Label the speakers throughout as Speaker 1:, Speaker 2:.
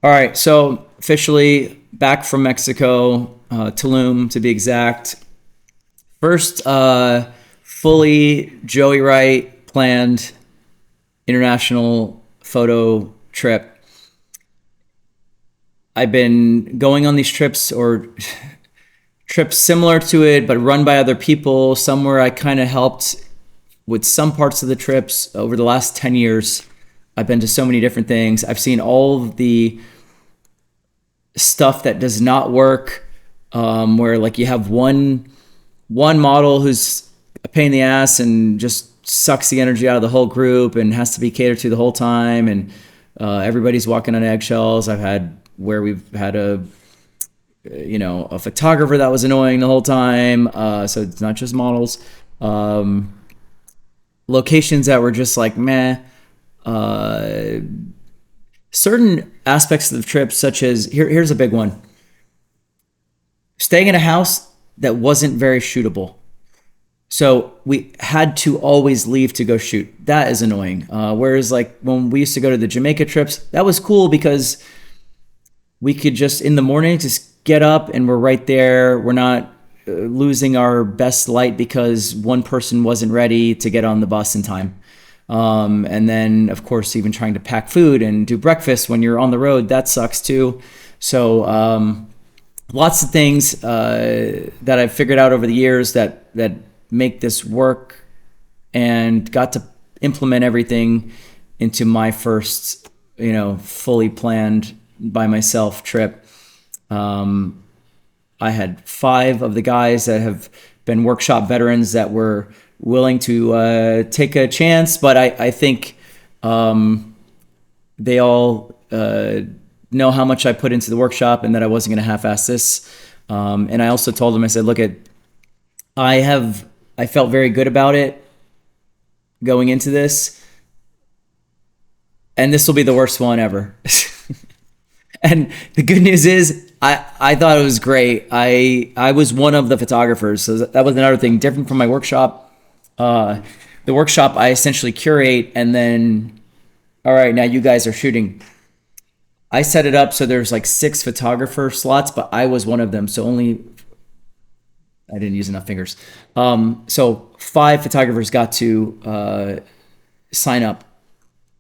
Speaker 1: All right, so officially back from Mexico, Tulum to be exact. First, fully Joey Wright planned international photo trip. I've been going on these trips or trips similar to it, but run by other people. Somewhere I kind of helped with some parts of the trips over the last 10 years. I've been to so many different things. I've seen all of the stuff that does not work, where like you have one model who's a pain in the ass and just sucks the energy out of the whole group and has to be catered to the whole time, and everybody's walking on eggshells. I've had where we've had a photographer that was annoying the whole time. So it's not just models. Locations that were just like meh. Certain aspects of the trip, such as here's a big one: staying in a house that wasn't very shootable. So we had to always leave to go shoot. That is annoying. Whereas like when we used to go to the Jamaica trips, that was cool because we could just in the morning just get up and we're right there. We're not losing our best light because one person wasn't ready to get on the bus in time. And then, of course, even trying to pack food and do breakfast when you're on the road, that sucks too. So lots of things that I've figured out over the years that make this work, and got to implement everything into my first, fully planned by myself trip. I had 5 of the guys that have been workshop veterans that were willing to take a chance, but I think they all know how much I put into the workshop and that I wasn't going to half-ass this. And I also told them, I said, look, I felt very good about it going into this, and this will be the worst one ever. And the good news is I thought it was great. I was one of the photographers, so that was another thing different from my workshop. The workshop I essentially curate, and then, all right, now you guys are shooting. I set it up so there's like 6 photographer slots, but I was one of them, so I didn't use enough fingers. So 5 photographers got to sign up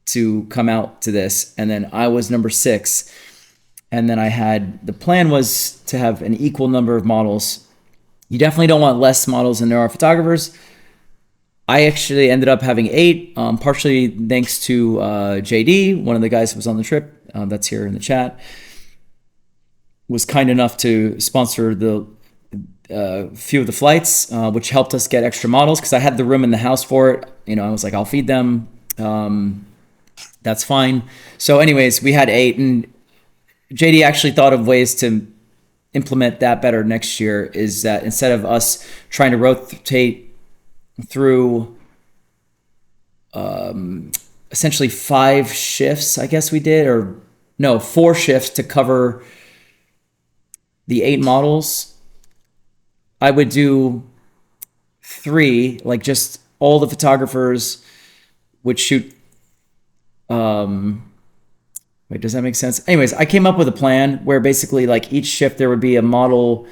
Speaker 1: to come out to this, and then I was number 6. And then the plan was to have an equal number of models. You definitely don't want less models than there are photographers. I actually ended up having 8, partially thanks to JD, one of the guys who was on the trip, that's here in the chat, was kind enough to sponsor the few of the flights, which helped us get extra models because I had the room in the house for it. I was like, I'll feed them. That's fine. So anyways, we had 8, and JD actually thought of ways to implement that better next year, is that instead of us trying to rotate through essentially 5 shifts, I guess we did, or no, 4 shifts to cover the 8 models, I would do 3, like just all the photographers would shoot. Wait, does that make sense? Anyways, I came up with a plan where basically like each shift there would be a model.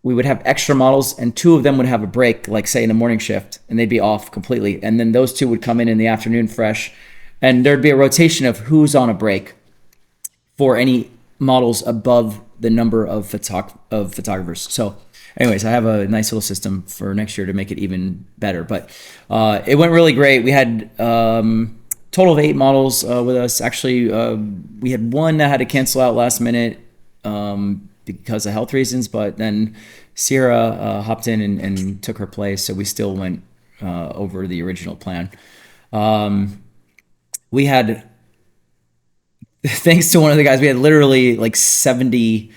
Speaker 1: We would have extra models, and 2 of them would have a break, like say in the morning shift, and they'd be off completely. And then those 2 would come in the afternoon fresh, and there'd be a rotation of who's on a break for any models above the number of photographers. So anyways, I have a nice little system for next year to make it even better. But it went really great. We had total of 8 models with us. Actually, we had 1 that had to cancel out last minute because of health reasons, but then Sierra hopped in and took her place, so we still went over the original plan. We had, thanks to one of the guys, we had literally like 70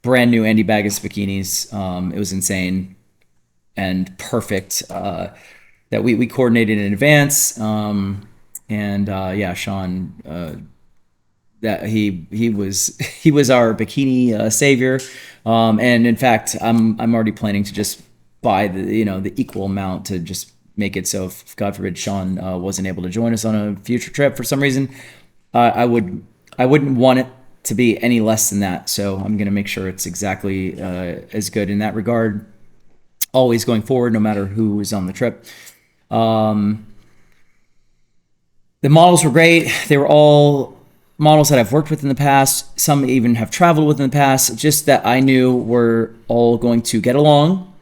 Speaker 1: brand new Andy Baggins bikinis. It was insane and perfect that we coordinated in advance. Sean, that he was our bikini savior. And in fact, I'm already planning to just buy the equal amount to just make it so if God forbid Sean wasn't able to join us on a future trip for some reason, I wouldn't want to be any less than that. So I'm going to make sure it's exactly as good in that regard, always going forward, no matter who is on the trip. The models were great. They were all models that I've worked with in the past. Some even have traveled with in the past, just that I knew were all going to get along,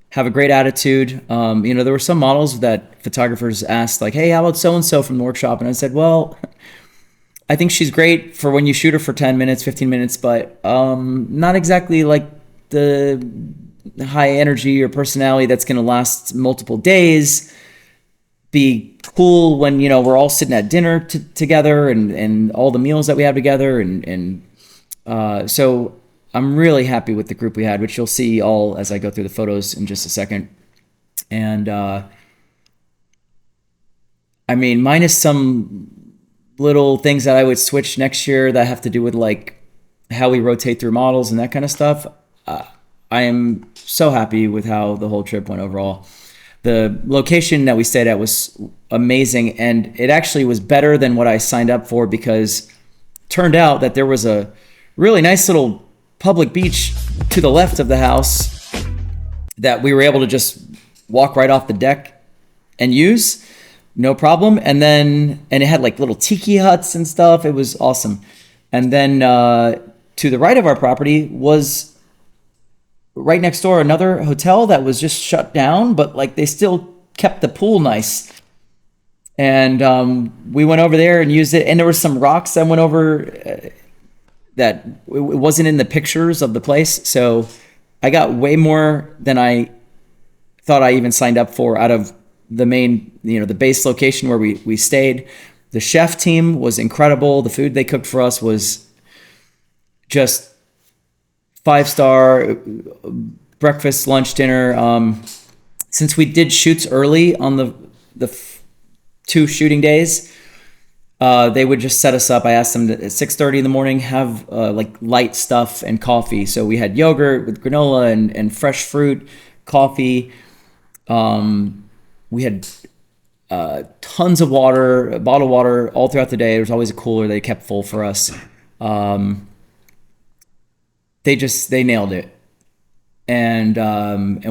Speaker 1: have a great attitude. There were some models that photographers asked, like, hey, how about so-and-so from the workshop? And I said, well, I think she's great for when you shoot her for 10 minutes, 15 minutes, but not exactly like the high energy or personality that's going to last multiple days. Be cool when, we're all sitting at dinner together and all the meals that we have together. So I'm really happy with the group we had, which you'll see all as I go through the photos in just a second. And minus some little things that I would switch next year that have to do with like how we rotate through models and that kind of stuff. I am so happy with how the whole trip went overall. The location that we stayed at was amazing, and it actually was better than what I signed up for, because it turned out that there was a really nice little public beach to the left of the house that we were able to just walk right off the deck and use, no problem. And it had like little tiki huts and stuff. It was awesome. And then to the right of our property was right next door another hotel that was just shut down, but like they still kept the pool nice. And we went over there and used it. And there were some rocks that went over that it wasn't in the pictures of the place. So I got way more than I thought I even signed up for out of the main, the base location where we stayed. The chef team was incredible. The food they cooked for us was just 5-star breakfast, lunch, dinner. Since we did shoots early on the 2 shooting days, they would just set us up. I asked them to, at 6:30 in the morning, have like light stuff and coffee. So we had yogurt with granola and fresh fruit, coffee. We had tons of water, bottled water all throughout the day. There was always a cooler they kept full for us. They nailed it. And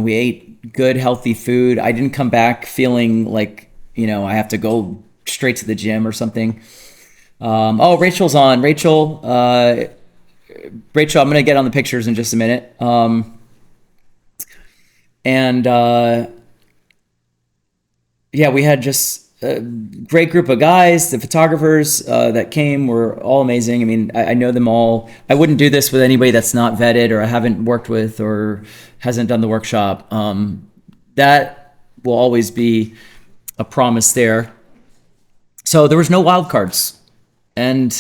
Speaker 1: we ate good, healthy food. I didn't come back feeling like, I have to go straight to the gym or something. Rachel's on. Rachel, I'm going to get on the pictures in just a minute. We had just a great group of guys. The photographers that came were all amazing. I know them all. I wouldn't do this with anybody that's not vetted or I haven't worked with or hasn't done the workshop. That will always be a promise there. So there was no wild cards. And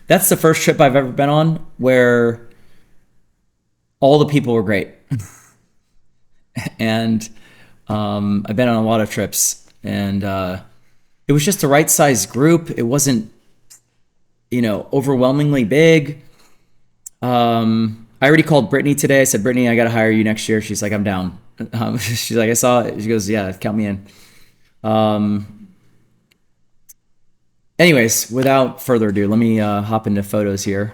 Speaker 1: that's the first trip I've ever been on where all the people were great. And I've been on a lot of trips, and it was just the right size group. It wasn't, overwhelmingly big. I already called Brittany today. I said, Brittany, I got to hire you next year. She's like, I'm down. She's like, I saw it. She goes, yeah, count me in. Anyways, without further ado, let me hop into photos here.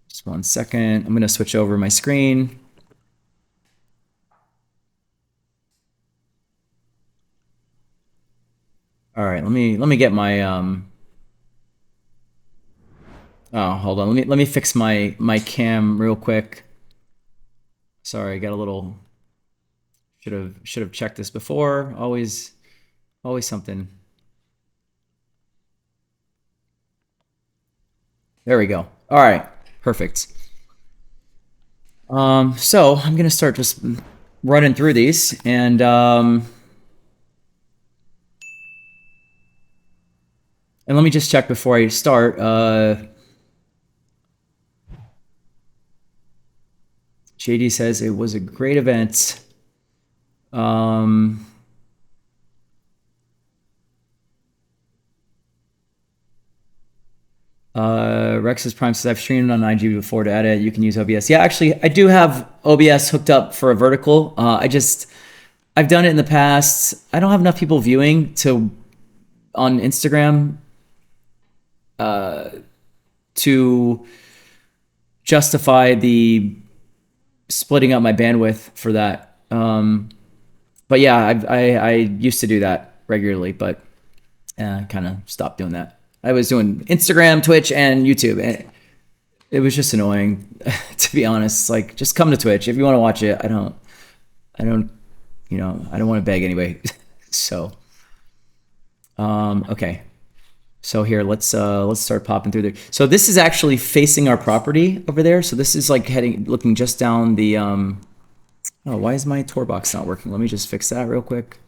Speaker 1: Just 1 second. I'm going to switch over my screen. All right, let me get my hold on. Let me fix my cam real quick. Sorry, I got a little should have checked this before. Always something. There we go. All right, perfect. So I'm gonna start just running through these, and let me just check before I start. JD says it was a great event. Rex's Prime says I've streamed on IG before to edit. You can use OBS. Yeah, actually, I do have OBS hooked up for a vertical. I've done it in the past. I don't have enough people viewing on Instagram to justify the splitting up my bandwidth for that. But yeah, I used to do that regularly, but I kind of stopped doing that. I was doing Instagram, Twitch, and YouTube, and it was just annoying, to be honest. Like, just come to Twitch if you want to watch it. I don't, I don't want to beg anyway. So, okay. So here, let's start popping through there. So this is actually facing our property over there. So this is like looking just down the, oh, why is my tour box not working? Let me just fix that real quick.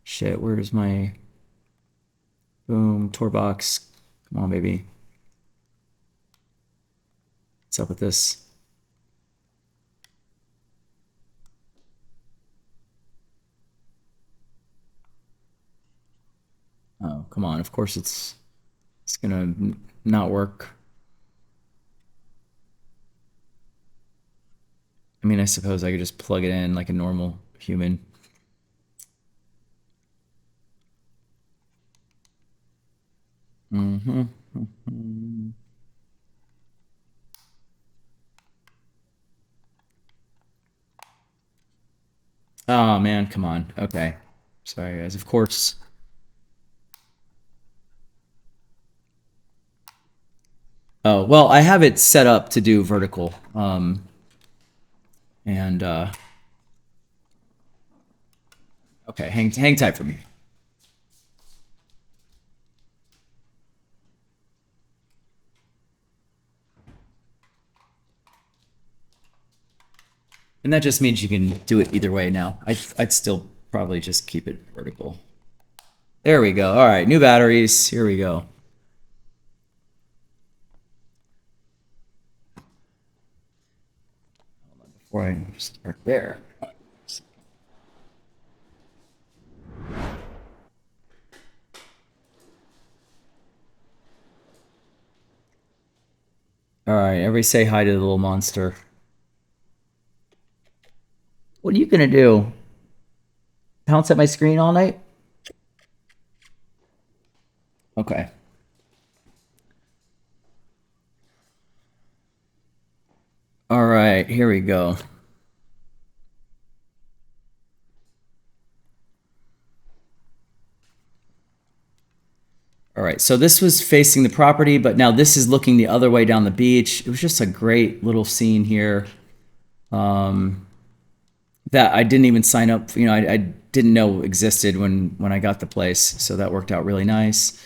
Speaker 1: Shit, where's my, boom, tour box. Come on, baby. What's up with this? Oh, come on. Of course it's gonna not work. I mean, I suppose I could just plug it in like a normal human. Mm-hmm. Oh man, come on. Okay. Sorry guys. Of course. Oh, well, I have it set up to do vertical. And okay, hang tight for me. And that just means you can do it either way now. I'd still probably just keep it vertical. There we go. All right, new batteries. Here we go. Before I start there. All right, everybody say hi to the little monster. What are you gonna do? Pounce at my screen all night? Okay. All right, here we go. All right, so this was facing the property, but now this is looking the other way down the beach. It was just a great little scene here that I didn't even sign up. You know, I didn't know existed when I got the place, so that worked out really nice.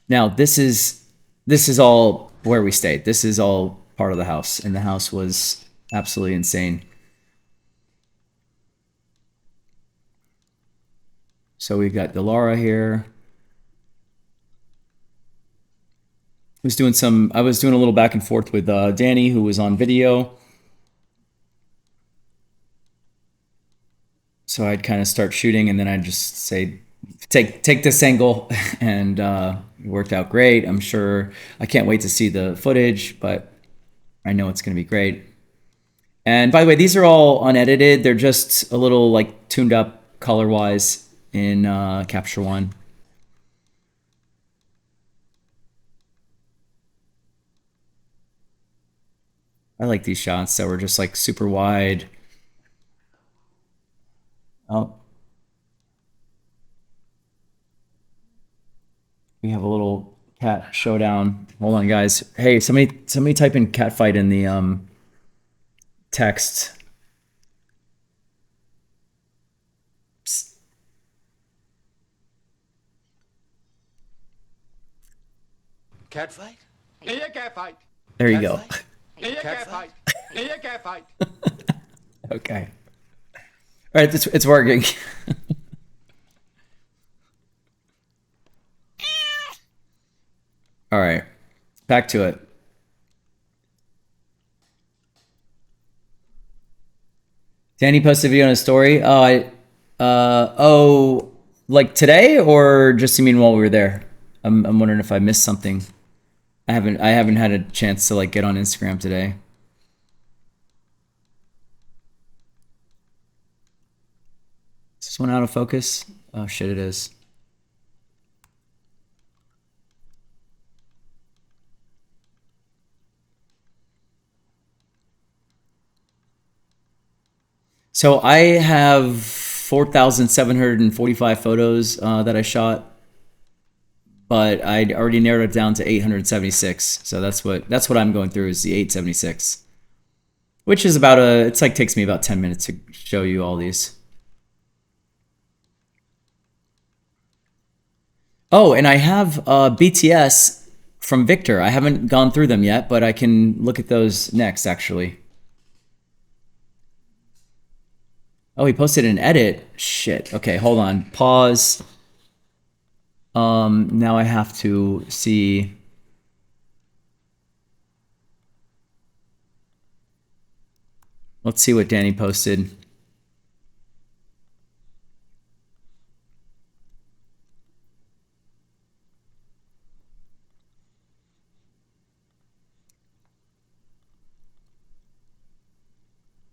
Speaker 1: Now this is all where we stayed. This is all part of the house, and the house was absolutely insane. So we've got Delara here. I was doing a little back and forth with Danny, who was on video. So I'd kind of start shooting, and then I'd just say, take this angle, and it worked out great. I'm sure, I can't wait to see the footage, but I know it's going to be great. And by the way, these are all unedited. They're just a little like tuned up color-wise in Capture One. I like these shots that were just like super wide. Oh, we have a little cat showdown. Hold on, guys. Hey, somebody type in cat fight in the text. Psst.
Speaker 2: Cat fight? Yeah, cat fight.
Speaker 1: There you go.
Speaker 2: Yeah, cat fight. Yeah, cat fight.
Speaker 1: Okay. All right, it's working. All right, back to it. Danny posted a video on his story. Oh, like today, or just you mean while we were there? I'm wondering if I missed something. I haven't had a chance to like get on Instagram today. one out of focus? Oh shit, it is. So I have 4,745 photos that I shot, but I'd already narrowed it down to 876. So that's what I'm going through is the 876, which is about it's like takes me about 10 minutes to show you all these. Oh, and I have BTS from Victor. I haven't gone through them yet, but I can look at those next, actually. Oh, he posted an edit. Shit. Okay, hold on. Pause. Now I have to see. Let's see what Danny posted.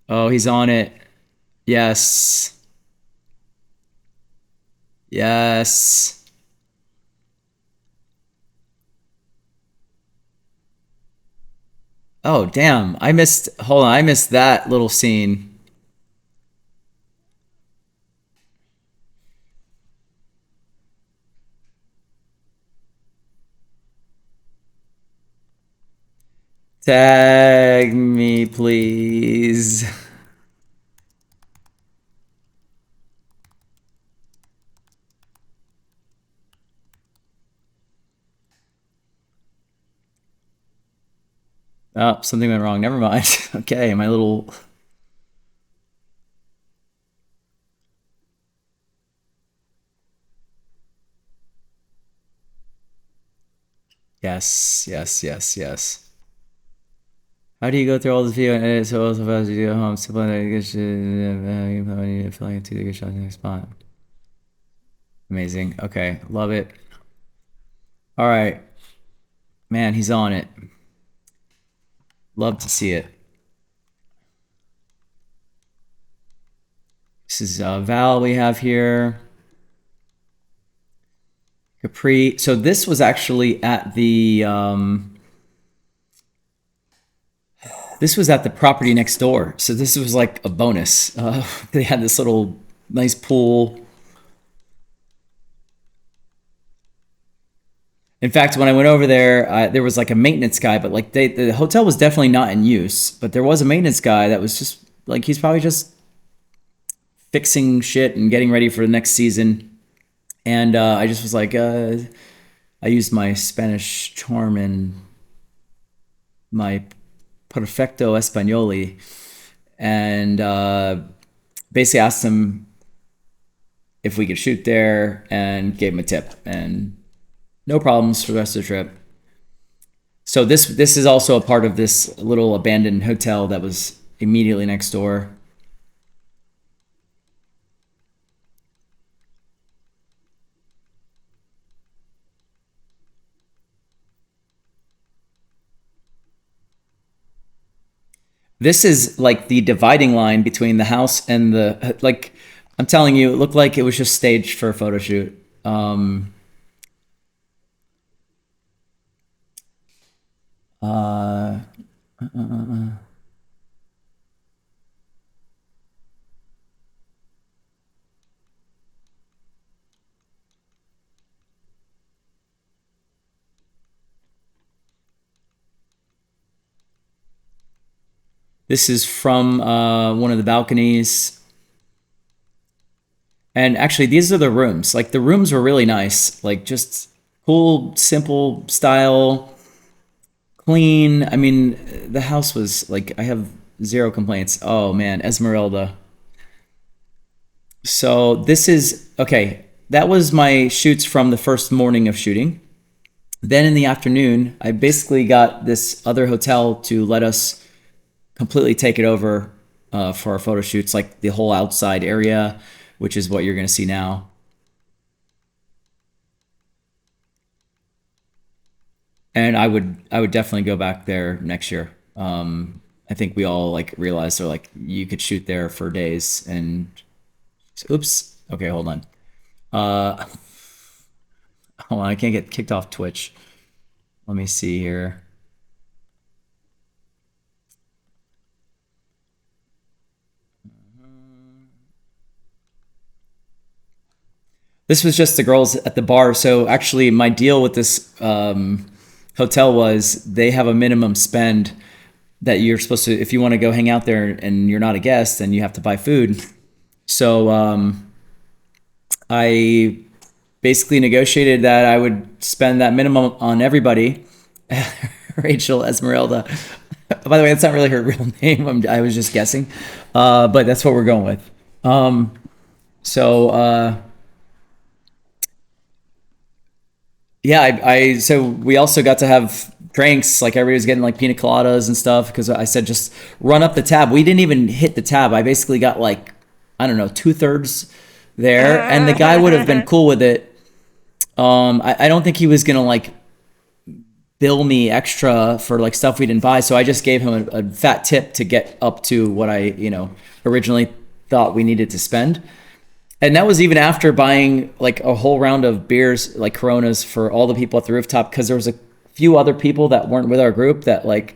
Speaker 1: Oh, he's on it. Yes. Yes. Oh, damn. Hold on. I missed that little scene. Tag me, please. Oh, something went wrong. Never mind. Okay, my little... Yes, yes, yes, yes. How do you go through all this video and edit so fast you go home? Simple and good shit. You feel like two good shots in the next spot. Amazing. Okay, love it. All right, man, he's on it. Love to see it. This is Val we have here. Capri. So this was actually at the this was at the property next door. So this was like a bonus. They had this little nice pool. In fact, when I went over there, there was like a maintenance guy, but like the hotel was definitely not in use. But there was a maintenance guy that was just like he's probably just fixing shit and getting ready for the next season. And I just was like, I used my Spanish charm and my perfecto españoli, and basically asked him if we could shoot there, and gave him a tip, and no problems for the rest of the trip. So this is also a part of this little abandoned hotel that was immediately next door. This is like the dividing line between the house and the, like, I'm telling you, it looked like it was just staged for a photo shoot. Uh, This is from one of the balconies. And actually, these are the rooms. Like, the rooms were really nice. Like, just cool, simple style, clean. I mean, the house was, like, I have zero complaints. Oh, man, Esmeralda. So this is, okay, that was my shoots from the first morning of shooting. Then in the afternoon, I basically got this other hotel to let us completely take it over for our photo shoots, like the whole outside area, which is what you're going to see now. And I would definitely go back there next year. I think we all like realized they're like you could shoot there for days. And oops, Okay, hold on. Uh, hold on. I can't get kicked off Twitch. Let me see here. This was just the girls at the bar. So actually, my deal with this hotel was they have a minimum spend that you're supposed to, if you want to go hang out there and you're not a guest, then you have to buy food. So I basically negotiated that I would spend that minimum on everybody. Rachel Esmeralda. By the way, that's not really her real name. I was just guessing, but that's what we're going with. So yeah, so we also got to have drinks. Like everybody was getting like pina coladas and stuff because I said just run up the tab. We didn't even hit the tab. I basically got like, I don't know, 2/3 there, and the guy would have been cool with it. I don't think he was gonna like bill me extra for like stuff we didn't buy, so I just gave him a fat tip to get up to what I originally thought we needed to spend. And that was even after buying like a whole round of beers, like Coronas, for all the people at the rooftop, because there was a few other people that weren't with our group that, like,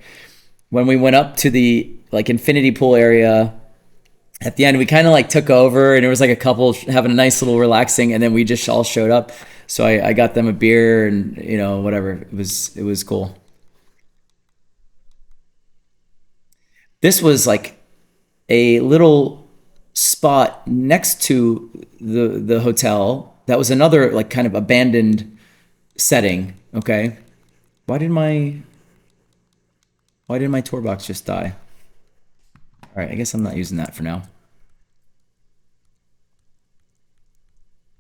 Speaker 1: when we went up to the like infinity pool area at the end, we kind of like took over, and it was like a couple having a nice little relaxing, and then we just all showed up. So I got them a beer and whatever. It was cool. This was like a little spot next to the hotel that was another like kind of abandoned setting. Okay, why did my tour box just die? All right, I guess I'm not using that for now.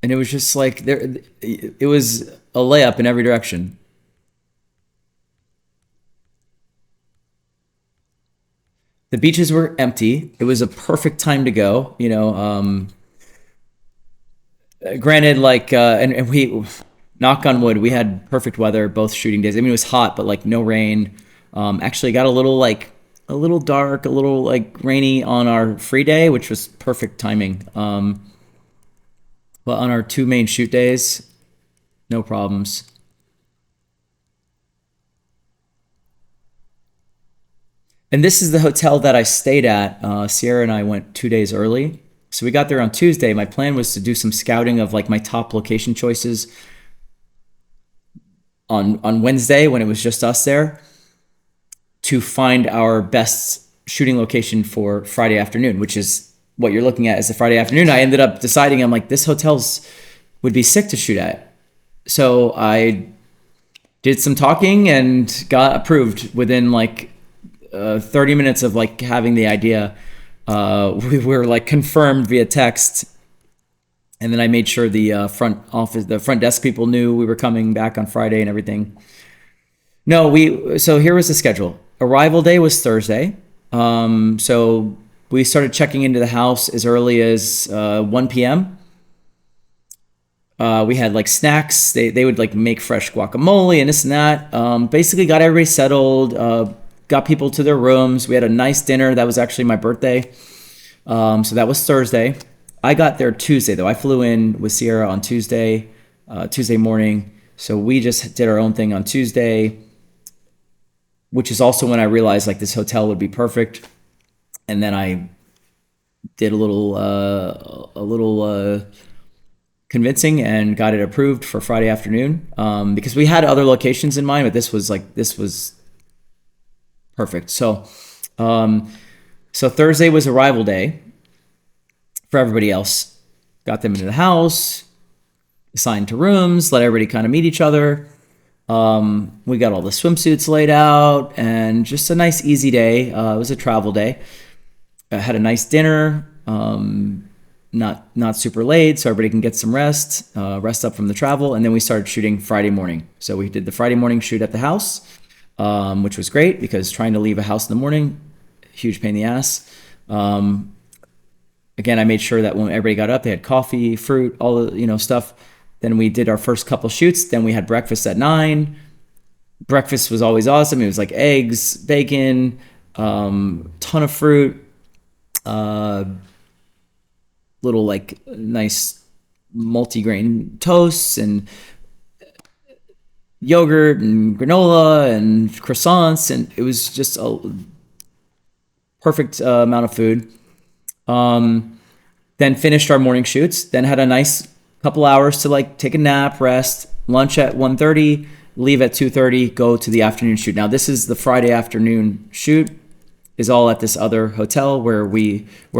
Speaker 1: And it was just like it was a layup in every direction. The beaches were empty. It was a perfect time to go. Granted, like, and we, knock on wood, we had perfect weather both shooting days. I mean, it was hot, but like no rain. Actually, got a little dark, a little like rainy on our free day, which was perfect timing. But on our two main shoot days, no problems. And this is the hotel that I stayed at. Sierra and I went 2 days early. So we got there on Tuesday. My plan was to do some scouting of like my top location choices on Wednesday when it was just us there, to find our best shooting location for Friday afternoon, which is what you're looking at is the Friday afternoon. I ended up deciding, I'm like, this hotel's would be sick to shoot at. So I did some talking and got approved within like 30 minutes of like having the idea. We were like confirmed via text, and then I made sure the front desk people knew we were coming back on Friday and everything. No, so here was the schedule. Arrival day was Thursday. So we started checking into the house as early as 1 p.m. We had like snacks. They would like make fresh guacamole and this and that. Basically got everybody settled, got people to their rooms. We had a nice dinner. That was actually my birthday. So that was Thursday. I got there Tuesday though. I flew in with Sierra on Tuesday morning. So we just did our own thing on Tuesday, which is also when I realized like this hotel would be perfect. And then I did a little convincing and got it approved for Friday afternoon, because we had other locations in mind, but this was perfect. So Thursday was arrival day for everybody else. Got them into the house, assigned to rooms, let everybody kind of meet each other. We got all the swimsuits laid out, and just a nice easy day. It was a travel day. I had a nice dinner, not super late, so everybody can get some rest up from the travel, and then we started shooting Friday morning. So we did the Friday morning shoot at the house, which was great because trying to leave a house in the morning, huge pain in the ass. Again, I made sure that when everybody got up, they had coffee, fruit, all the stuff. Then we did our first couple shoots. Then we had breakfast at 9. Breakfast was always awesome. It was like eggs, bacon, ton of fruit, little like nice multi-grain toasts and yogurt and granola and croissants, and it was just a perfect amount of food. Then finished our morning shoots. Then had a nice couple hours to like take a nap, rest, lunch at 1:30, leave at 2:30, go to the afternoon shoot. Now this is the Friday afternoon shoot. Is all at this other hotel where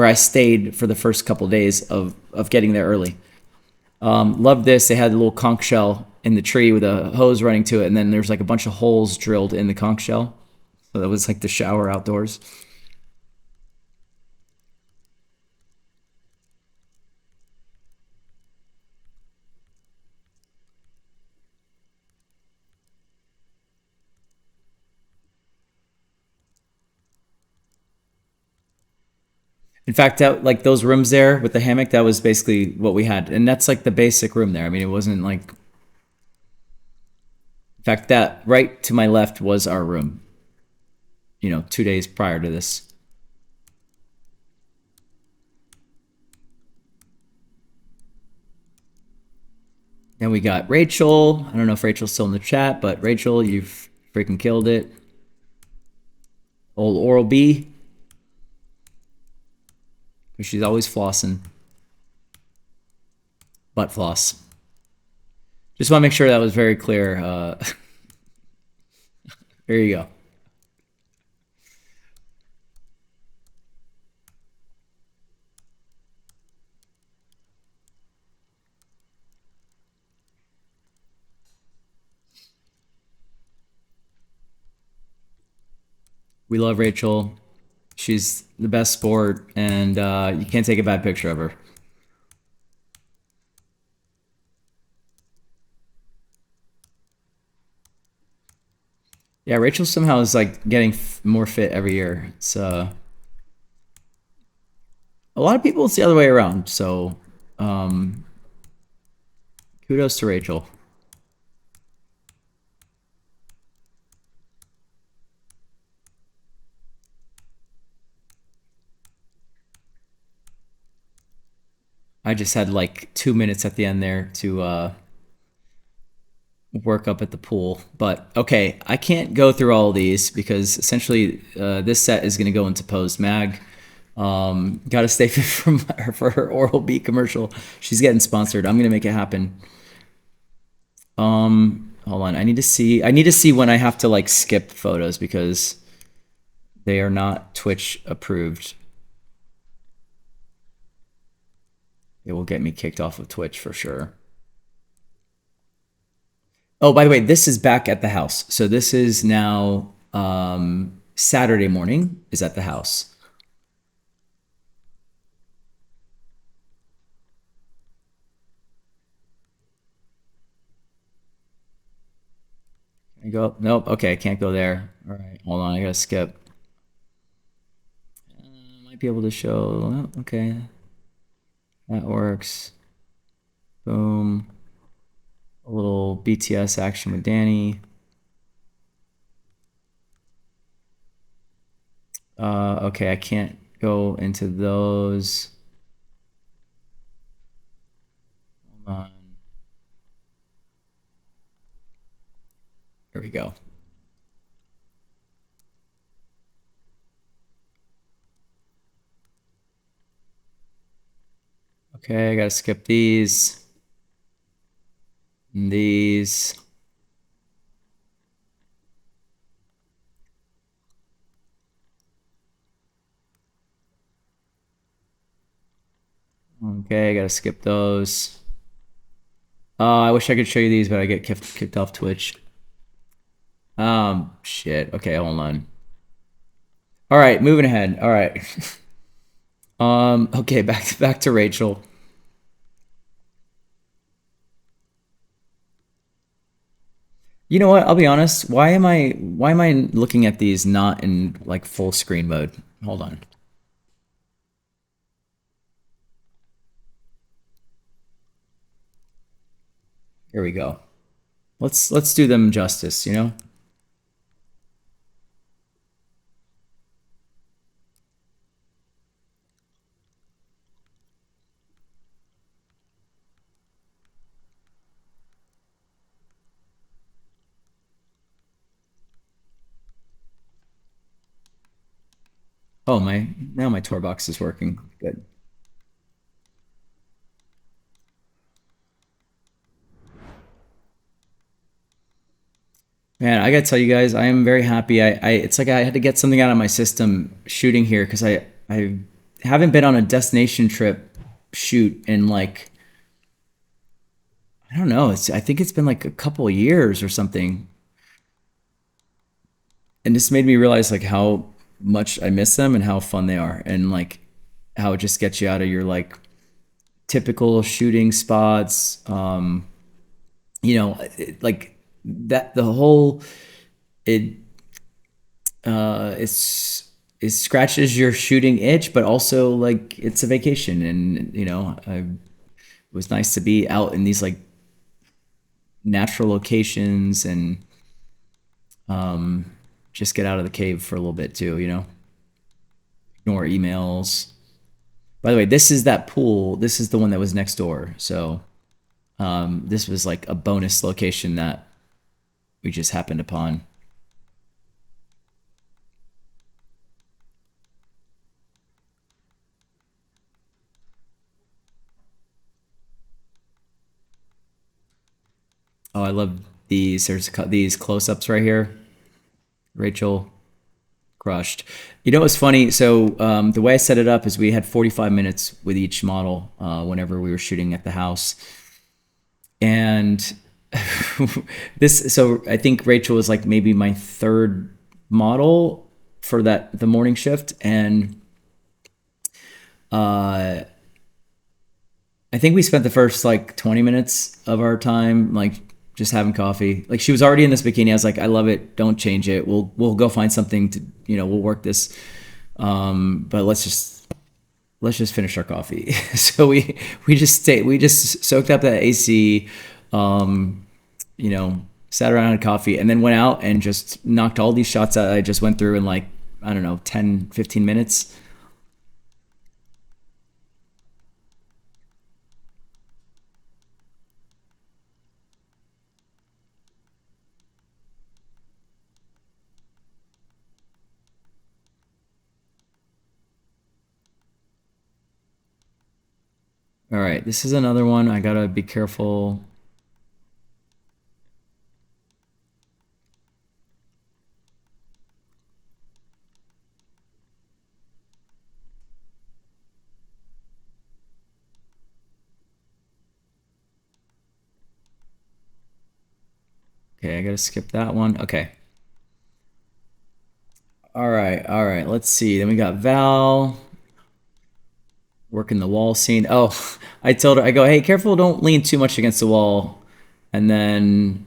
Speaker 1: I stayed for the first couple of days of getting there early. Loved this. They had a little conch shell in the tree with a hose running to it, and then there's like a bunch of holes drilled in the conch shell. So that was like the shower outdoors. In fact, that like those rooms there with the hammock, that was basically what we had, and that's like the basic room there. I mean, it wasn't like. In fact, that right to my left was our room. 2 days prior to this. Then we got Rachel. I don't know if Rachel's still in the chat, but Rachel, you've freaking killed it. Old Oral B. She's always flossing. Butt floss. Just want to make sure that was very clear. There you go. We love Rachel. She's the best sport, and you can't take a bad picture of her. Yeah, Rachel somehow is like getting more fit every year. It's a lot of people. It's the other way around. So, kudos to Rachel. I just had like 2 minutes at the end there to work up at the pool. But okay, I can't go through all of these because essentially this set is going to go into post mag. Got to stay fit for her Oral B commercial. She's getting sponsored. I'm going to make it happen. Hold on. I need to see when I have to like skip photos because they are not Twitch approved. It will get me kicked off of Twitch for sure. Oh, by the way, this is back at the house. So this is now Saturday morning is at the house. I go, nope, okay, I can't go there. All right, hold on, I gotta skip. Might be able to show, oh, okay. That works. Boom. A little BTS action with Danny. Okay, I can't go into those. Hold on. Here we go. Okay, I gotta skip these. And these. Okay, I gotta skip those. I wish I could show you these, but I get kicked off Twitch. Shit. Okay, hold on. All right, moving ahead. All right. Okay, back to Rachel. You know what? I'll be honest. Why am I looking at these not in like full screen mode? Hold on. Here we go. Let's do them justice, you know? Oh, my tour box is working. Good. Man, I gotta tell you guys, I am very happy. It's like I had to get something out of my system shooting here because I haven't been on a destination trip shoot in like, I don't know. I think it's been like a couple of years or something, and this made me realize like how much I miss them and how fun they are, and like how it just gets you out of your like typical shooting spots. Like that the whole it it's it scratches your shooting itch, but also like it's a vacation, and it was nice to be out in these like natural locations and just get out of the cave for a little bit too. Ignore emails. By the way, this is that pool. This is the one that was next door. So this was like a bonus location that we just happened upon. Oh, I love these. There's these close-ups right here. Rachel crushed. You know what's funny? So the way I set it up is we had 45 minutes with each model whenever we were shooting at the house. And so I think Rachel was like maybe my third model for the morning shift. And I think we spent the first like 20 minutes of our time like just having coffee. Like she was already in this bikini. I was like, I love it. Don't change it. We'll go find something to, we'll work this. But let's just finish our coffee. So we just soaked up that AC, sat around and had coffee, and then went out and just knocked all these shots that I just went through in like, I don't know, 10, 15 minutes. All right, this is another one. I gotta be careful. Okay, I gotta skip that one. Okay. All right, all right. Let's see. Then we got Val working the wall scene. Oh, I told her, I go, hey, careful, don't lean too much against the wall. And then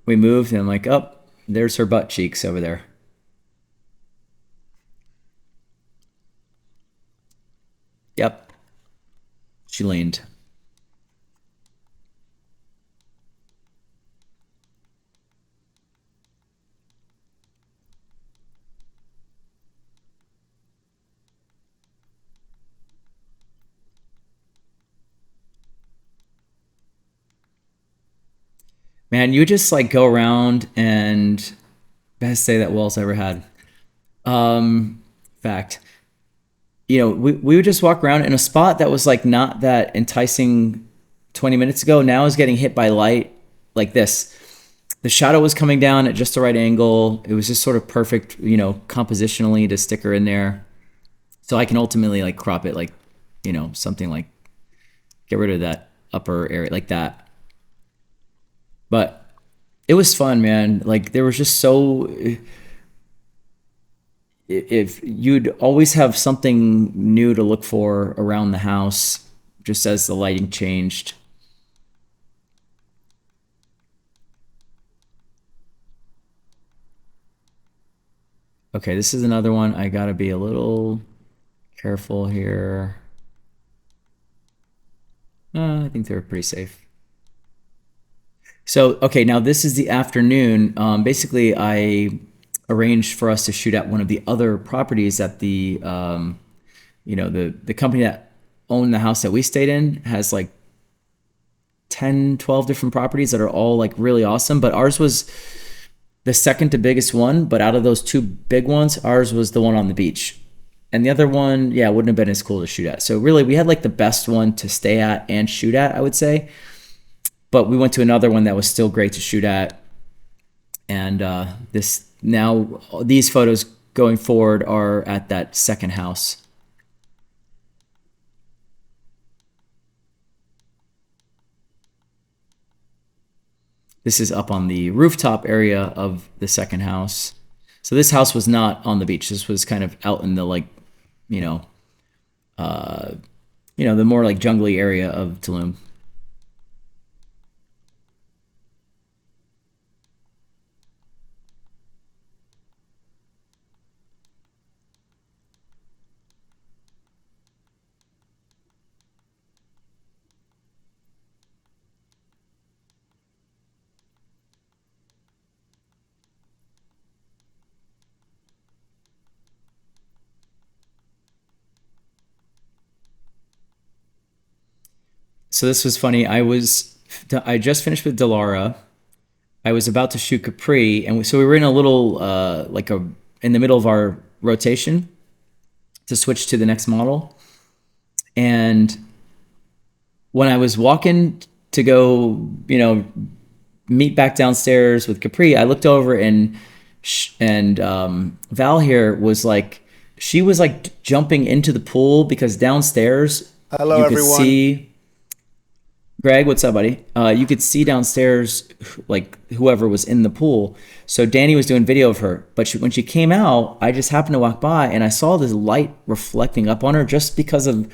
Speaker 1: we moved, and I'm like, oh, there's her butt cheeks over there. Yep, she leaned. Man, you just like go around and best day that Wall's ever had. Fact. We would just walk around in a spot that was like not that enticing 20 minutes ago. Now is getting hit by light like this. The shadow was coming down at just the right angle. It was just sort of perfect, compositionally to stick her in there. So I can ultimately like crop it like, something like get rid of that upper area like that. But it was fun, man. Like there was just so if you'd always have something new to look for around the house just as the lighting changed. Okay, this is another one. I gotta be a little careful here. I think they're pretty safe. So, okay, now this is the afternoon. Basically, I arranged for us to shoot at one of the other properties that the company that owned the house that we stayed in has like 10, 12 different properties that are all like really awesome. But ours was the second to biggest one. But out of those two big ones, ours was the one on the beach. And the other one, yeah, wouldn't have been as cool to shoot at. So really, we had like the best one to stay at and shoot at, I would say. But we went to another one that was still great to shoot at. And this now these photos going forward are at that second house. This is up on the rooftop area of the second house. So this house was not on the beach. This was kind of out in the like, you know, the more like jungly area of Tulum. So this was funny. I just finished with Delara. I was about to shoot Capri, and so we were in a little in the middle of our rotation to switch to the next model. And when I was walking to go, meet back downstairs with Capri, I looked over and Val here was like, she was like jumping into the pool because downstairs
Speaker 3: Hello,
Speaker 1: you could
Speaker 3: everyone.
Speaker 1: see Greg, what's up, buddy? You could see downstairs, like whoever was in the pool. So Danny was doing video of her, but when she came out, I just happened to walk by and I saw this light reflecting up on her just because of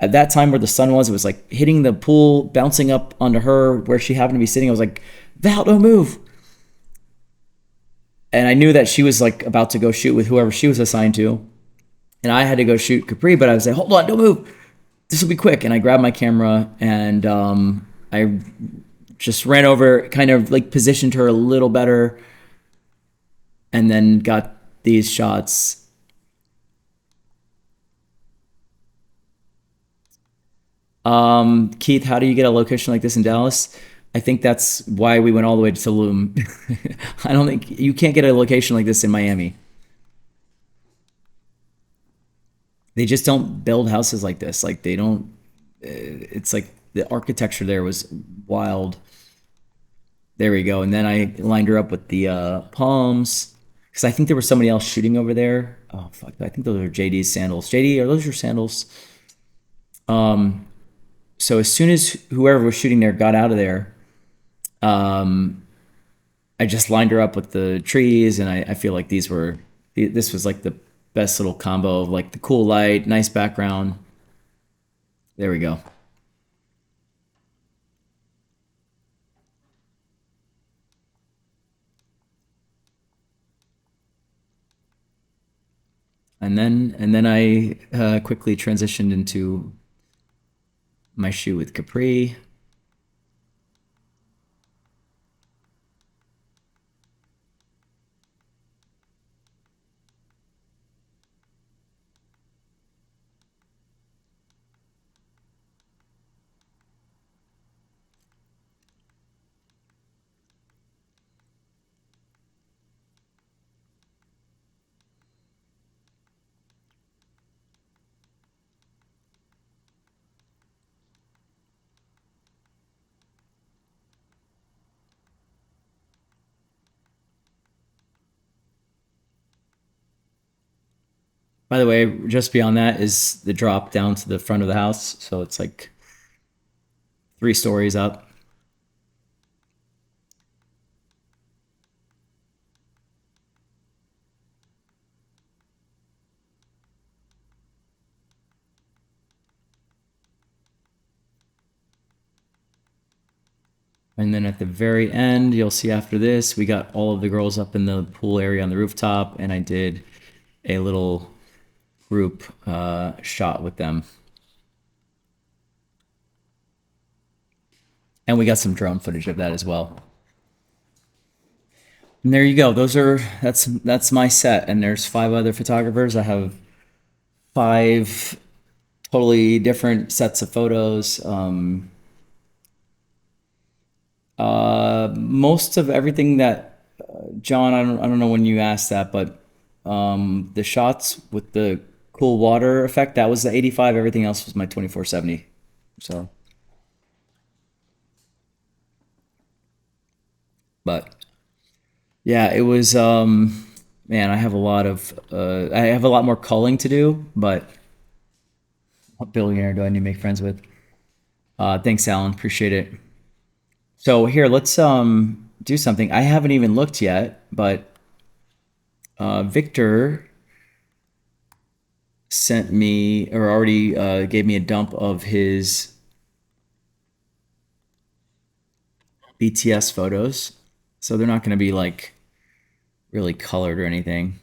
Speaker 1: at that time where the sun was. It was like hitting the pool, bouncing up onto her where she happened to be sitting. I was like, Val, don't move. And I knew that she was like about to go shoot with whoever she was assigned to, and I had to go shoot Capri. But I was like, hold on, don't move. This will be quick. And I grabbed my camera and I just ran over, kind of like positioned her a little better, and then got these shots. Keith, how do you get a location like this in Dallas? I think that's why we went all the way to Tulum. I don't think you can't get a location like this in Miami. They just don't build houses like this. Like they don't. It's like the architecture there was wild. There we go. And then I lined her up with the palms because I think there was somebody else shooting over there. Oh fuck! I think those are JD's sandals. JD, are those your sandals? So as soon as whoever was shooting there got out of there, I just lined her up with the trees, and I feel like this was like the best little combo of like the cool light, nice background. There we go. And then I quickly transitioned into my shoot with Capri. By the way, just beyond that is the drop down to the front of the house. So it's like 3 stories up. And then at the very end, you'll see after this, we got all of the girls up in the pool area on the rooftop, and I did a little group shot with them. And we got some drone footage of that as well. And there you go. That's my set. And there's 5 other photographers. I have 5 totally different sets of photos. Most of everything that John, I don't know when you asked that, but the shots with the cool water effect. That was the 85. Everything else was my 2470. So, but yeah, it was man, I have a lot more culling to do, but what billionaire do I need to make friends with? Thanks, Alan. Appreciate it. So here, let's do something. I haven't even looked yet, but Victor sent me or already gave me a dump of his BTS photos. So they're not going to be like really colored or anything.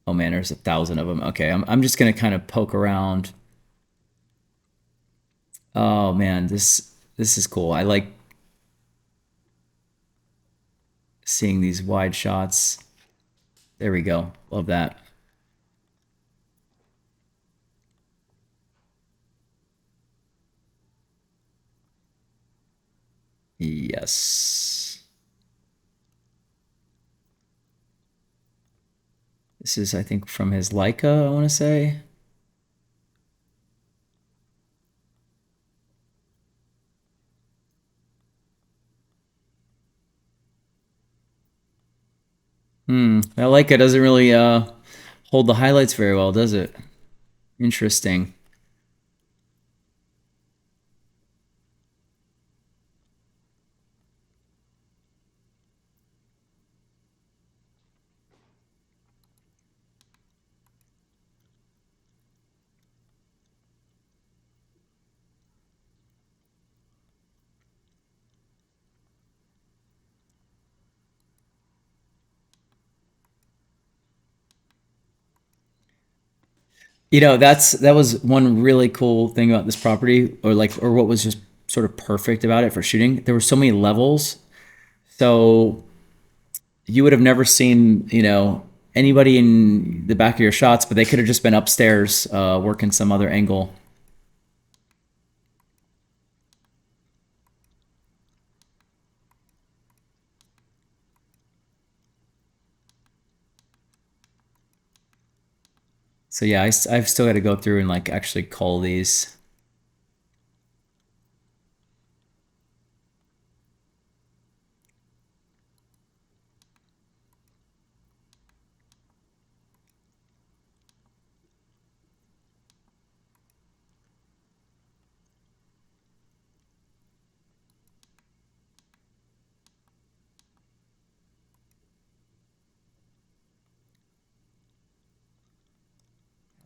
Speaker 1: Oh man, there's 1,000 of them. Okay, I'm just going to kind of poke around. Oh man, this is cool. I like seeing these wide shots. There we go. Love that. Yes. This is, I think, from his Leica, I want to say. That Leica doesn't really hold the highlights very well, does it? Interesting. You know, that was one really cool thing about this property, or what was just sort of perfect about it for shooting. There were so many levels, so you would have never seen, anybody in the back of your shots, but they could have just been upstairs working some other angle. So yeah, I've still got to go through and like actually cull these.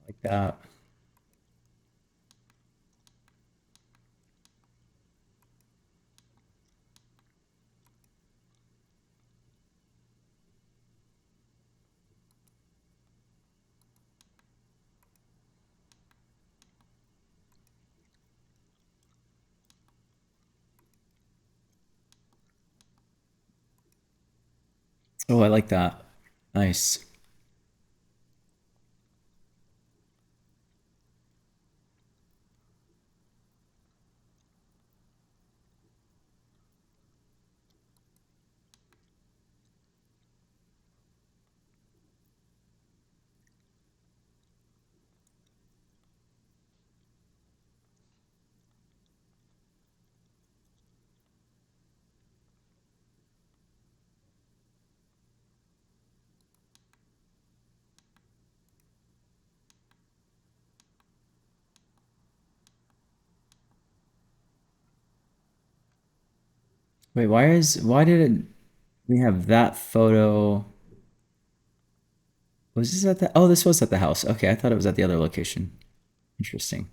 Speaker 1: Like that. Oh, I like that. Nice. Wait, why did we have that photo? Was this at the? Oh, this was at the house. Okay, I thought it was at the other location. Interesting.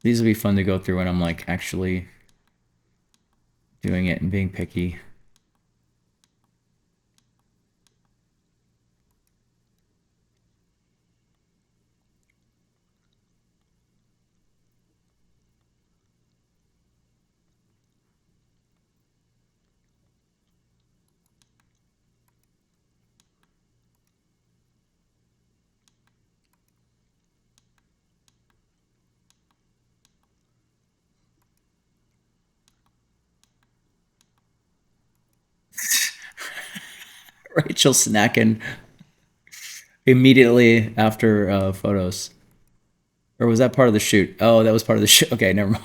Speaker 1: These will be fun to go through when I'm like actually doing it and being picky. Rachel snacking immediately after photos. Or was that part of the shoot? Oh, that was part of the shoot. Okay, never mind.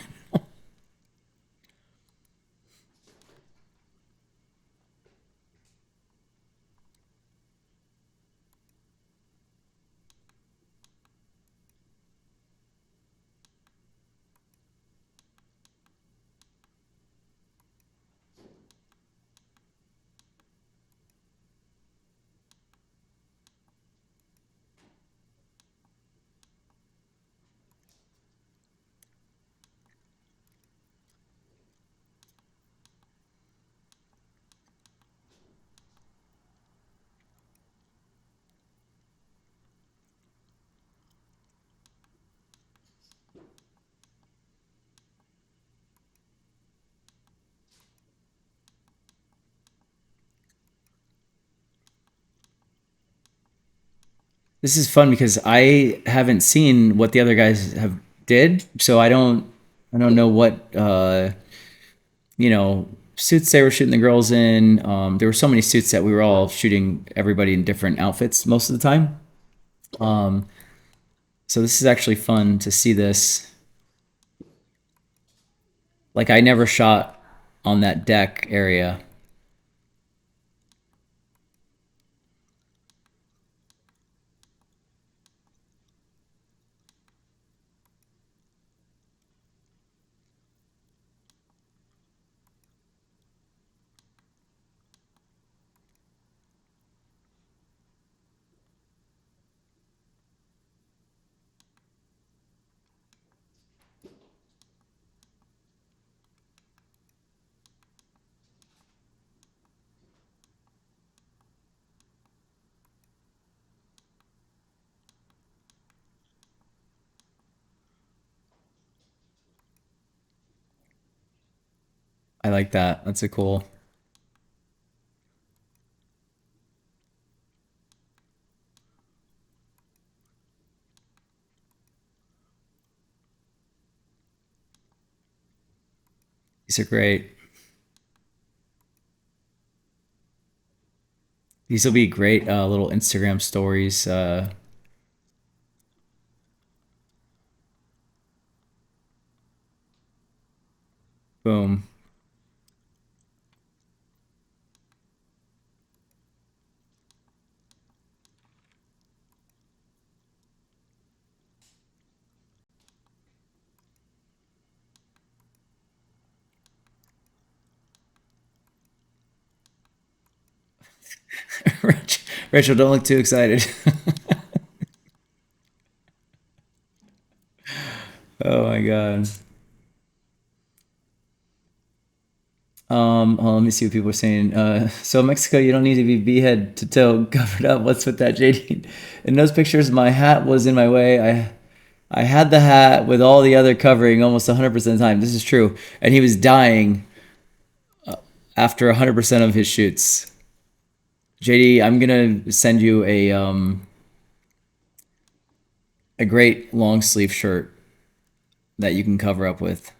Speaker 1: This is fun because I haven't seen what the other guys have did, so I don't know what suits they were shooting the girls in. There were so many suits that we were all shooting everybody in different outfits most of the time. Um, so this is actually fun to see this. Like I never shot on that deck area. I like that. That's a cool. These are great. These will be great little Instagram stories. Boom. Rachel, don't look too excited. Oh my god. Let me see what people are saying. So Mexico, you don't need to be behead to toe covered up. What's with that, JD? In those pictures, my hat was in my way. I had the hat with all the other covering almost 100% of the time. This is true, and he was dying after 100% of his shoots. JD, I'm gonna send you a great long sleeve shirt that you can cover up with.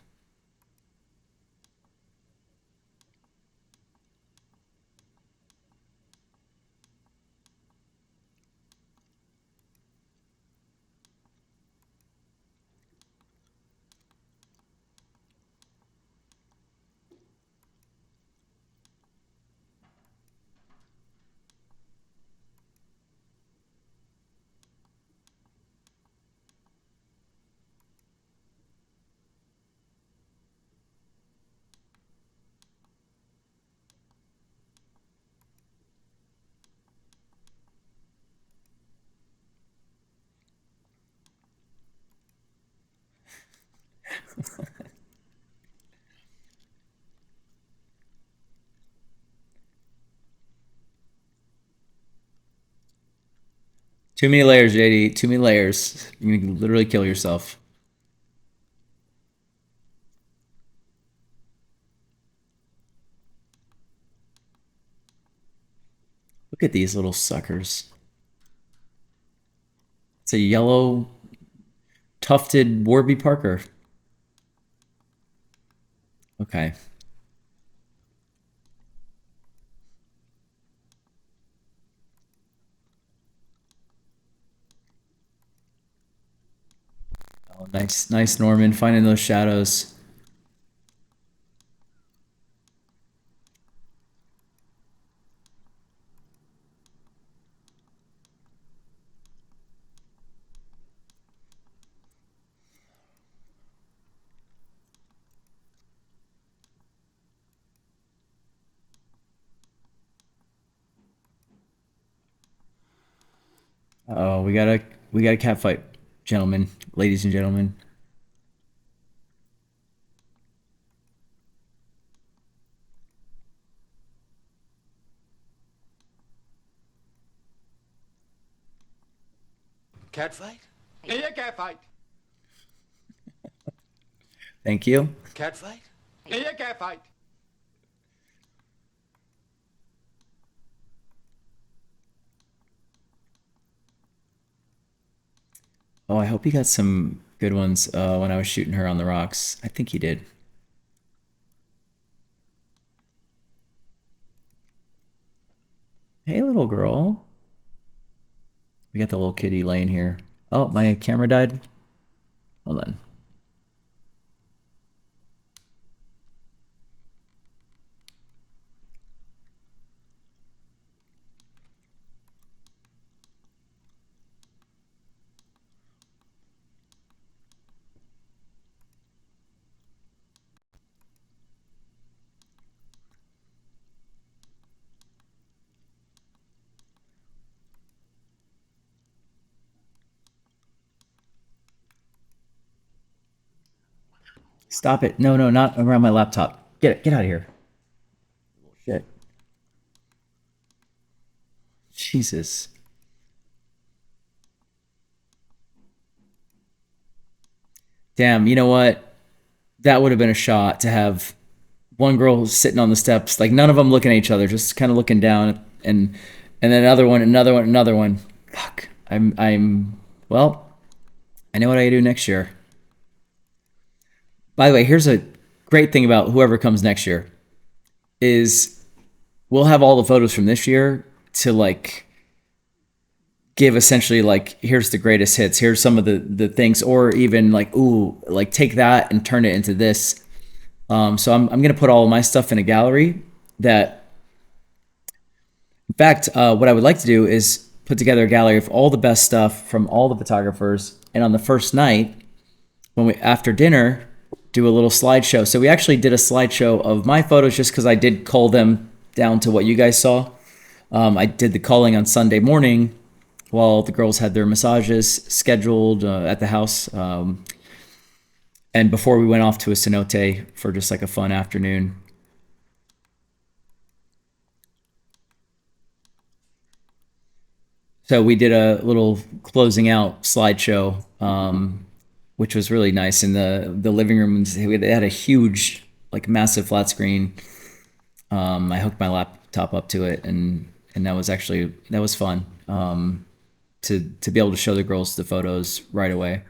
Speaker 1: Too many layers, JD. Too many layers. You're gonna literally kill yourself. Look at these little suckers. It's a yellow tufted Warby Parker. Okay. Oh, nice, nice, Norman, finding those shadows. Oh, we got a cat fight, gentlemen, ladies and gentlemen.
Speaker 2: Cat fight? Yeah, cat fight.
Speaker 1: Thank you.
Speaker 2: Cat fight? Yeah, cat fight.
Speaker 1: Oh, I hope he got some good ones when I was shooting her on the rocks. I think he did. Hey, little girl. We got the little kitty laying here. Oh, my camera died. Hold on. Stop it. No, no, not around my laptop. Get it. Get out of here. Shit. Jesus. Damn, you know what? That would have been a shot to have one girl sitting on the steps, like none of them looking at each other, just kind of looking down, and then another one, another one, another one. Fuck. Well, I know what I do next year. By the way, here's a great thing about whoever comes next year is we'll have all the photos from this year to like give essentially like here's the greatest hits, here's some of the things, or even like ooh, like take that and turn it into this. So I'm gonna put all of my stuff in a gallery that in fact, what I would like to do is put together a gallery of all the best stuff from all the photographers, and on the first night, when we after dinner, do a little slideshow. So we actually did a slideshow of my photos just because I did cull them down to what you guys saw. I did the culling on Sunday morning while the girls had their massages scheduled at the house, and before we went off to a cenote for just like a fun afternoon. So we did a little closing out slideshow, which was really nice. In the living room, they had a huge, like massive flat screen. I hooked my laptop up to it, and that was fun. To be able to show the girls the photos right away.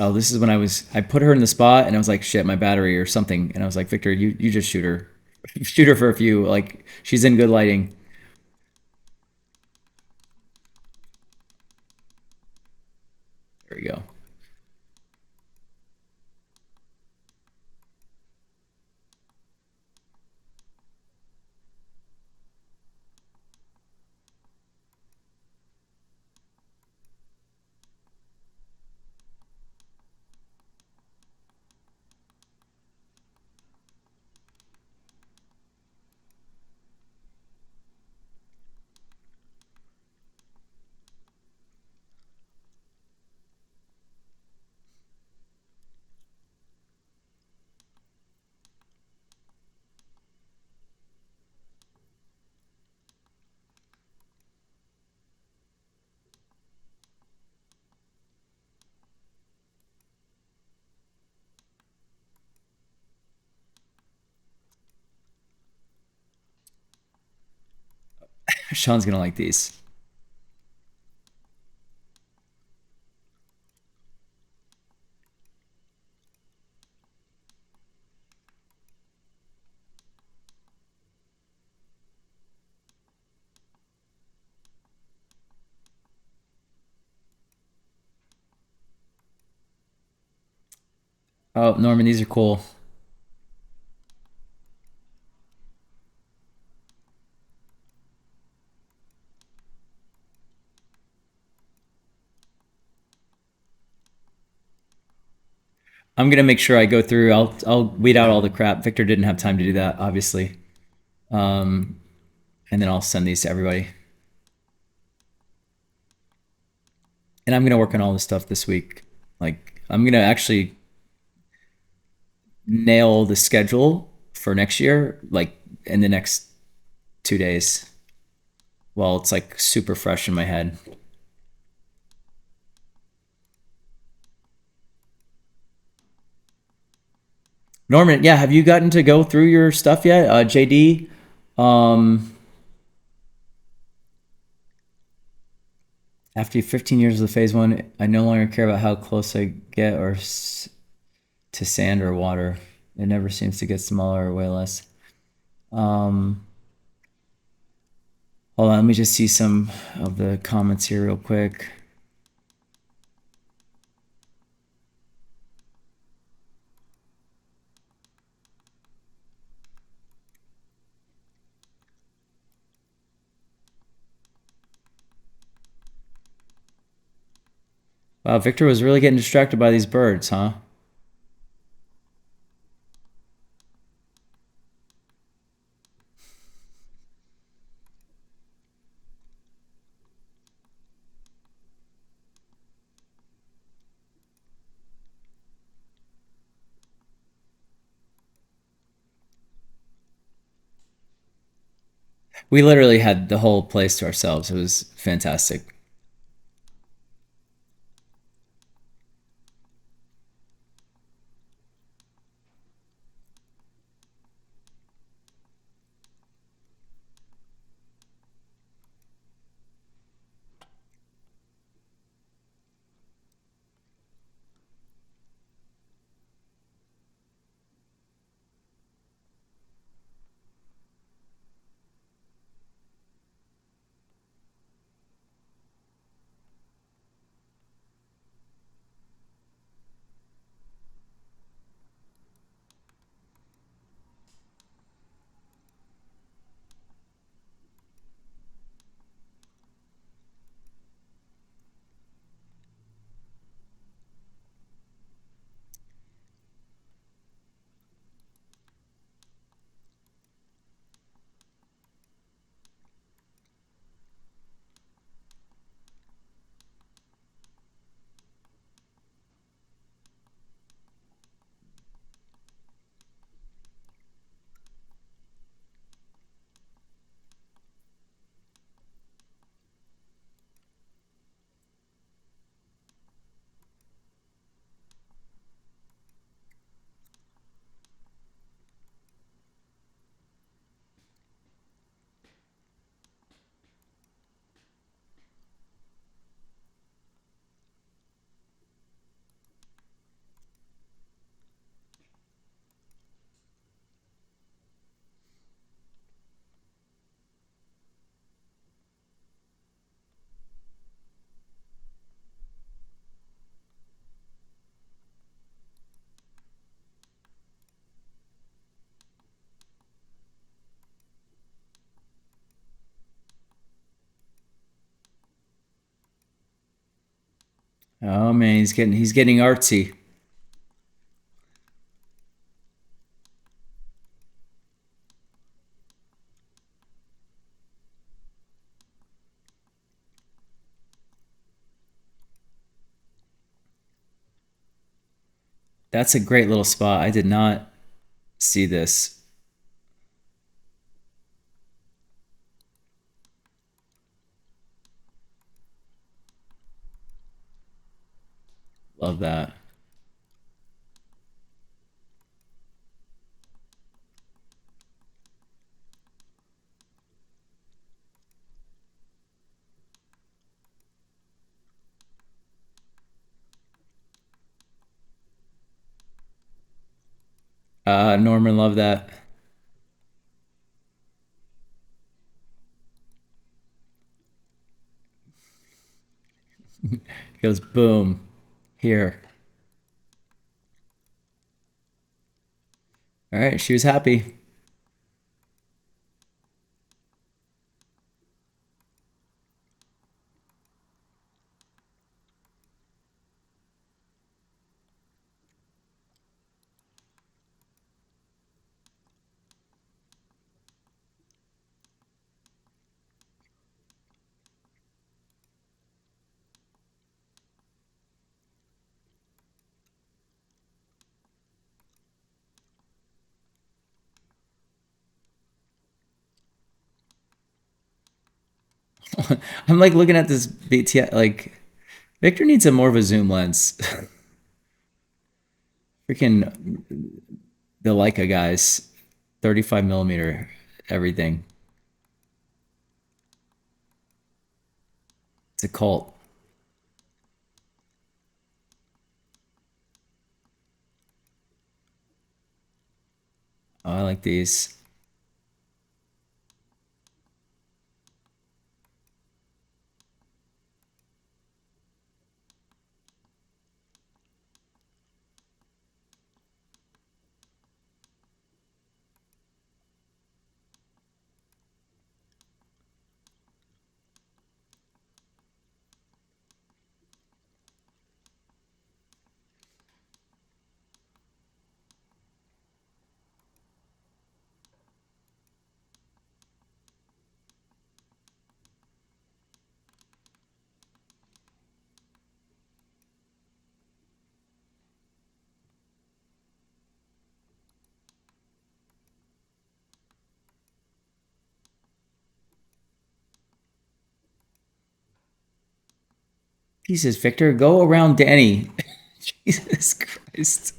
Speaker 1: Oh, this is when I put her in the spot and I was like, shit, my battery or something, and I was like, Victor, you just shoot her, shoot her for a few. Like she's in good lighting. There we go. Sean's gonna like these. Oh, Norman, these are cool. I'm gonna make sure I go through. I'll weed out all the crap. Victor didn't have time to do that, obviously. And then I'll send these to everybody. And I'm gonna work on all this stuff this week. Like I'm gonna actually nail the schedule for next year, like in the next 2 days. Well, it's like super fresh in my head. Norman, yeah, have you gotten to go through your stuff yet? JD, um, after 15 years of the phase one, I no longer care about how close I get to sand or water. It never seems to get smaller or way less. Um, Hold on, let me just see some of the comments here real quick. Wow, Victor was really getting distracted by these birds, huh? We literally had the whole place to ourselves. It was fantastic. Oh man, he's getting artsy. That's a great little spot. I did not see this. Love that. Norman, love that. He goes boom here. All right, she was happy. I'm like looking at this BTS. Like Victor needs a more of a zoom lens. Freaking the Leica guys, 35 millimeter, everything. It's a cult. Oh, I like these. Jesus, Victor, go around Danny. Jesus Christ.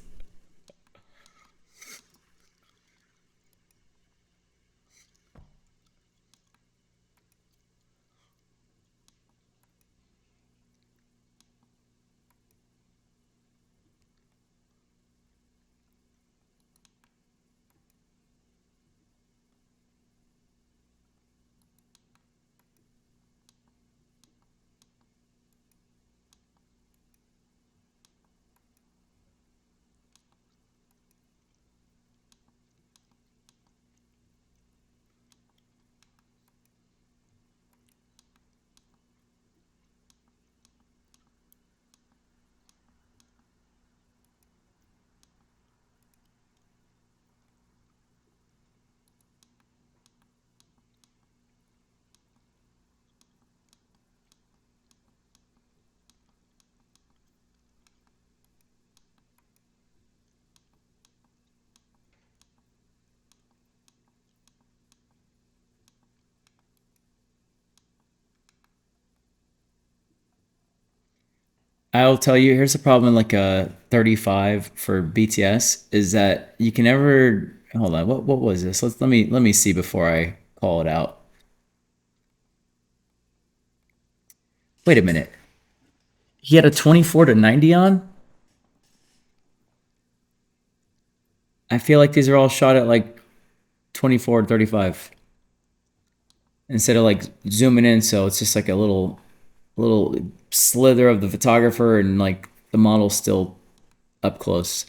Speaker 1: I'll tell you, here's the problem like a 35 for BTS is that you can never hold on, what was this? Let me see before I call it out. Wait a minute. He had a 24 to 90 on? I feel like these are all shot at like 24 to 35 instead of like zooming in, so it's just like a little slither of the photographer and like the model still up close.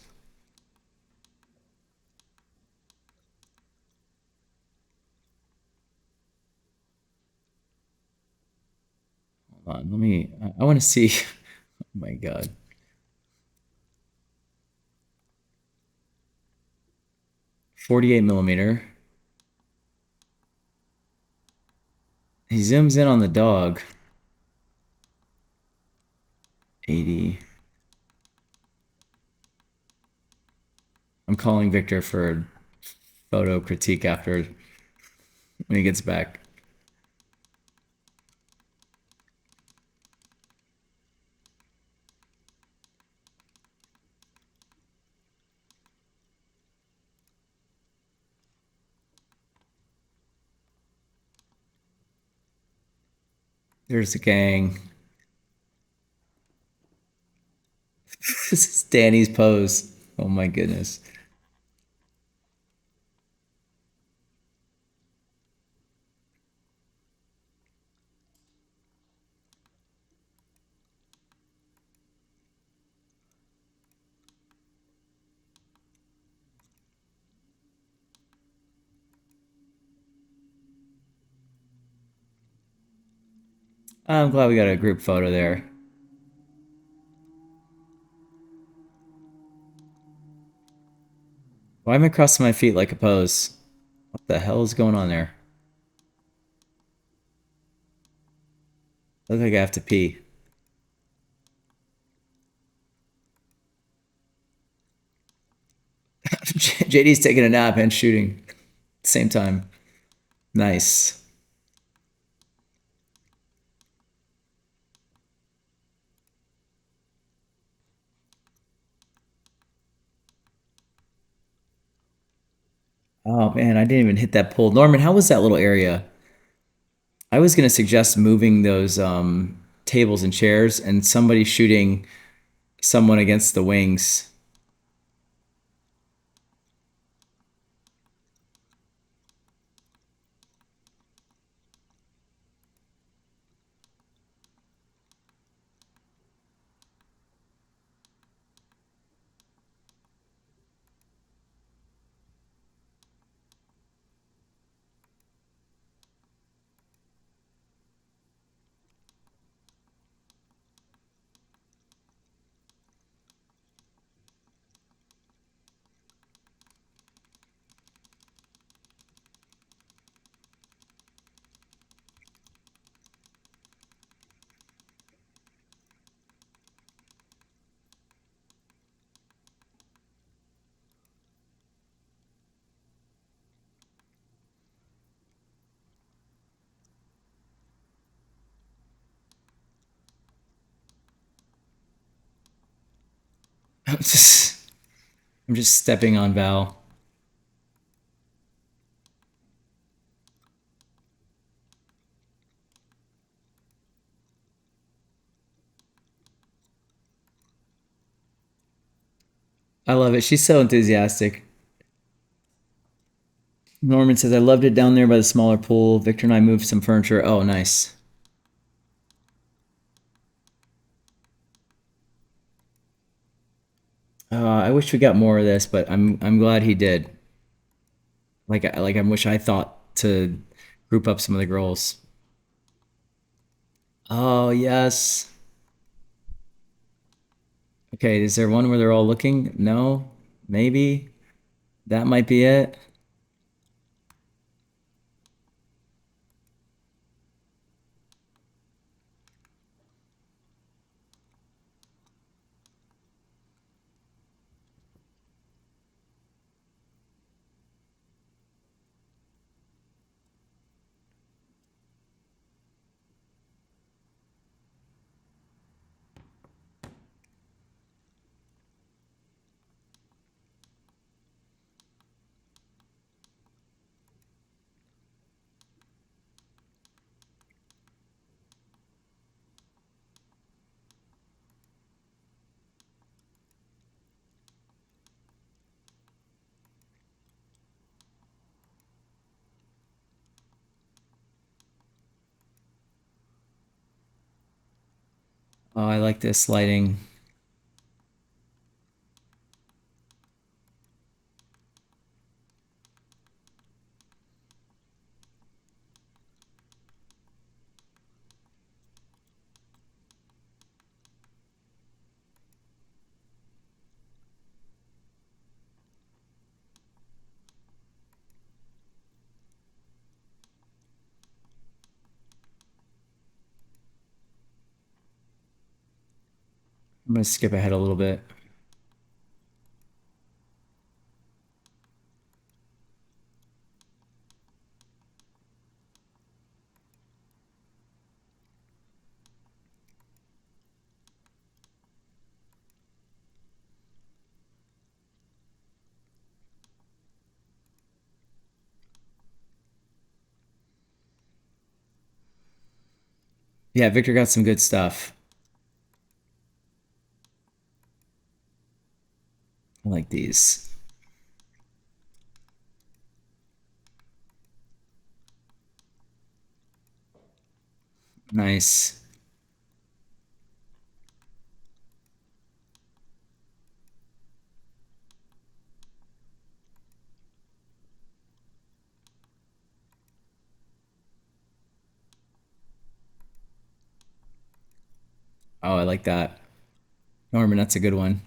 Speaker 1: Hold on, let me. I want to see. Oh my god, 48 millimeter. He zooms in on the dog. 80. I'm calling Victor for photo critique after when he gets back. There's the gang. This is Danny's pose. Oh my goodness. I'm glad we got a group photo there. Why am I crossing my feet like a pose? What the hell is going on there? Look like I have to pee. JD's taking a nap and shooting at the same time. Nice. Oh man, I didn't even hit that pole. Norman, how was that little area? I was gonna suggest moving those tables and chairs and somebody shooting someone against the wings. I'm just stepping on Val. I love it. She's so enthusiastic. Norman says, I loved it down there by the smaller pool. Victor and I moved some furniture. Oh, nice. I wish we got more of this, but I'm glad he did. Like I wish I thought to group up some of the girls. Oh yes. Okay, is there one where they're all looking? No, maybe that might be it. Oh, I like this lighting. I'm gonna skip ahead a little bit. Yeah, Victor got some good stuff. I like these. Nice. Oh, I like that. Norman, that's a good one.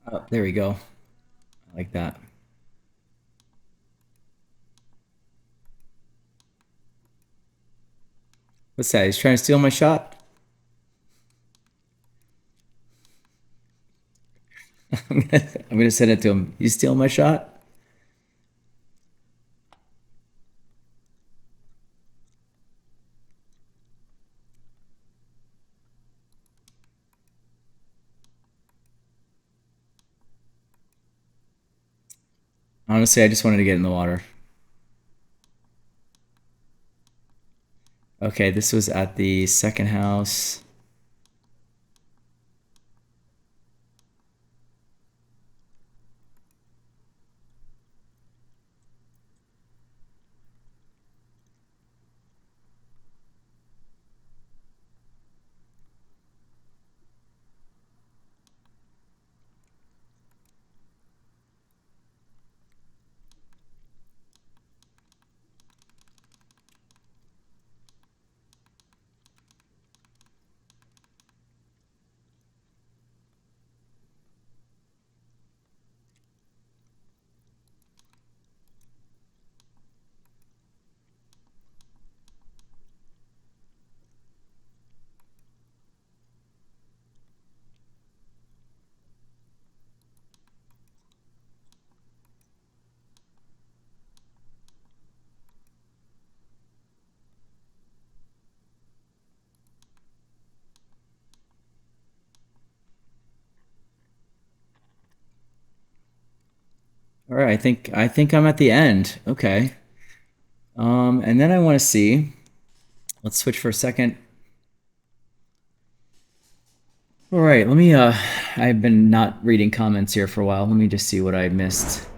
Speaker 1: Oh, there we go. I like that. What's that? He's trying to steal my shot? I'm gonna send it to him. You steal my shot? Honestly, I just wanted to get in the water. Okay, this was at the second house. All right, I think I'm at the end. Okay. And then I want to see. Let's switch for a second. All right, let me I've been not reading comments here for a while. Let me just see what I missed.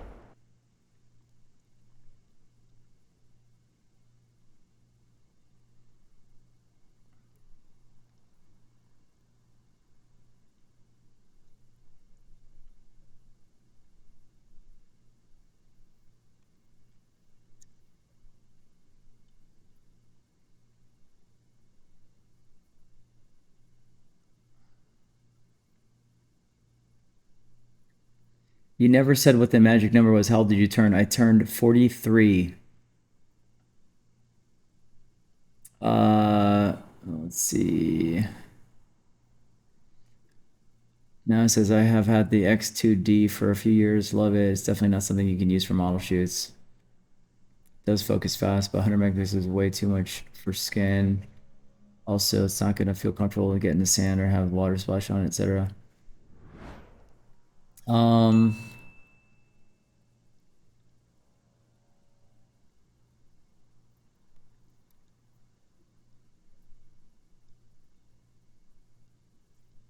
Speaker 1: You never said what the magic number was. How old did you turn? I turned 43. Let's see. Now it says I have had the X2D for a few years. Love it. It's definitely not something you can use for model shoots. Does focus fast, but 100 megapixels is way too much for skin. Also, it's not gonna feel comfortable to get in the sand or have water splash on it, etc. Um,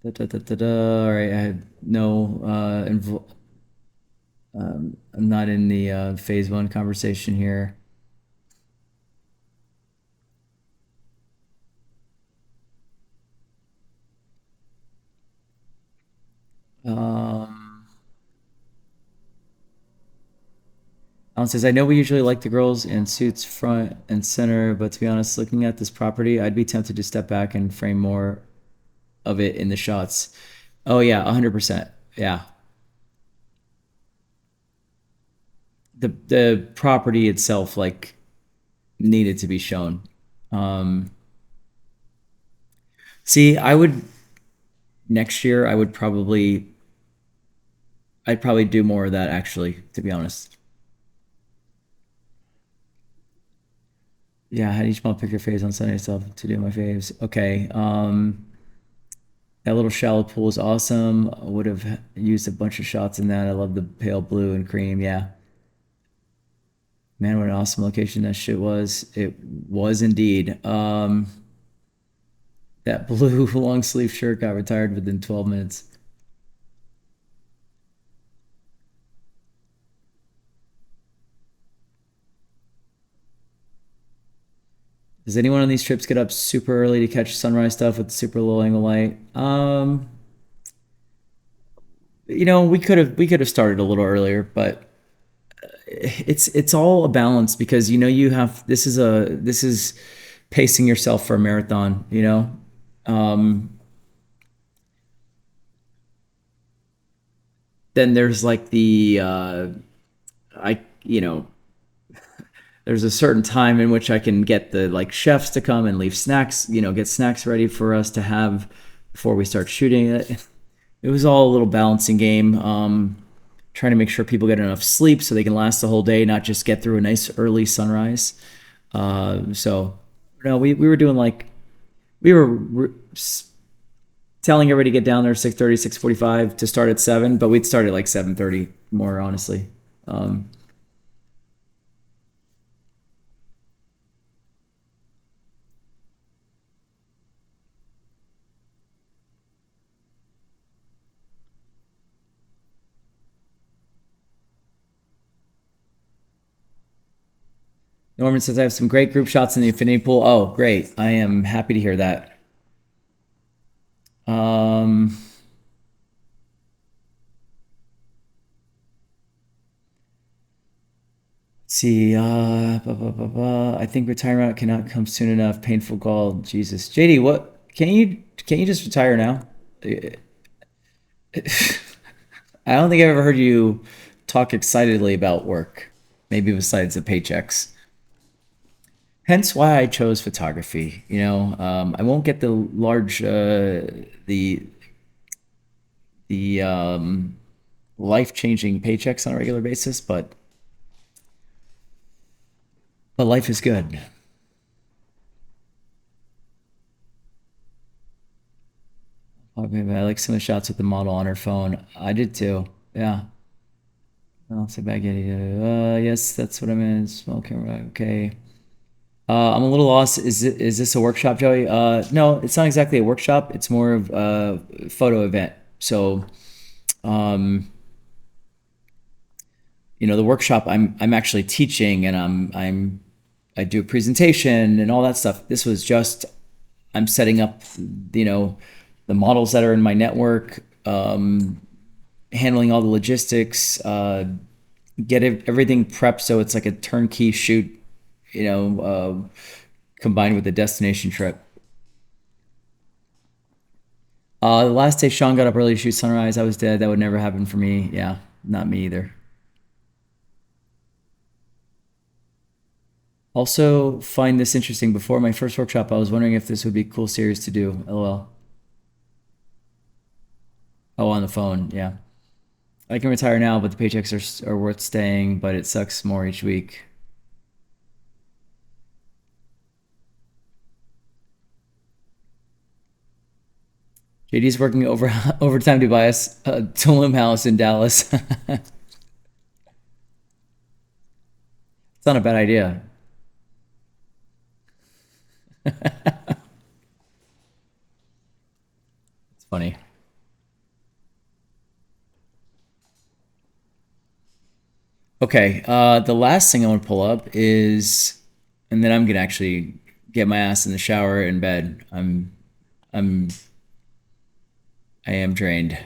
Speaker 1: All right, I had no I'm not in the phase one conversation here. Um, Alan says, I know we usually like the girls in suits front and center, but to be honest, looking at this property, I'd be tempted to step back and frame more of it in the shots. Oh yeah, 100%. Yeah. The property itself like needed to be shown. Um, See, I would next year I'd probably do more of that actually, to be honest. Yeah, I had each month pick your faves on Sunday stuff to do my faves. Okay. That little shallow pool is awesome. I would have used a bunch of shots in that. I love the pale blue and cream. Yeah. Man, what an awesome location that shit was. It was indeed. That blue long sleeve shirt got retired within 12 minutes. Does anyone on these trips get up super early to catch sunrise stuff with super low angle light? We could have started a little earlier, but it's all a balance because you have this is pacing yourself for a marathon. Then there's like I there's a certain time in which I can get the like chefs to come and leave snacks, get snacks ready for us to have before we start shooting it. It was all a little balancing game. Trying to make sure people get enough sleep so they can last the whole day, not just get through a nice early sunrise. So, no, we were doing like we were telling everybody to get down there 6:30, 6:45 to start at 7, but we'd start at like 7:30 more honestly. Norman says I have some great group shots in the infinity pool. Oh, great! I am happy to hear that. Um, see, I think retirement cannot come soon enough. Painful goal, Jesus. JD, what? Can you just retire now? I don't think I've ever heard you talk excitedly about work. Maybe besides the paychecks. Hence why I chose photography. I won't get the large, the life-changing paychecks on a regular basis, but life is good. Okay, I like some of the shots with the model on her phone. I did too. Yeah. I'll say back at yes, that's what I meant. Small camera. Okay. I'm a little lost. Is this a workshop, Joey? No, it's not exactly a workshop. It's more of a photo event. So, um, the workshop I'm actually teaching and I do a presentation and all that stuff. This was just I'm setting up, you know, the models that are in my network, handling all the logistics, get everything prepped so it's like a turnkey shoot, combined with the destination trip. The last day Sean got up early to shoot sunrise, I was dead. That would never happen for me. Yeah, not me either. Also, find this interesting. Before my first workshop, I was wondering if this would be a cool series to do. LOL. Oh, on the phone, yeah. I can retire now, but the paychecks are worth staying, but it sucks more each week. JD's working overtime to buy us a Tulum house in Dallas. It's not a bad idea. It's funny. Okay, the last thing I want to pull up is, and then I'm gonna actually get my ass in the shower in bed. I'm, I am drained.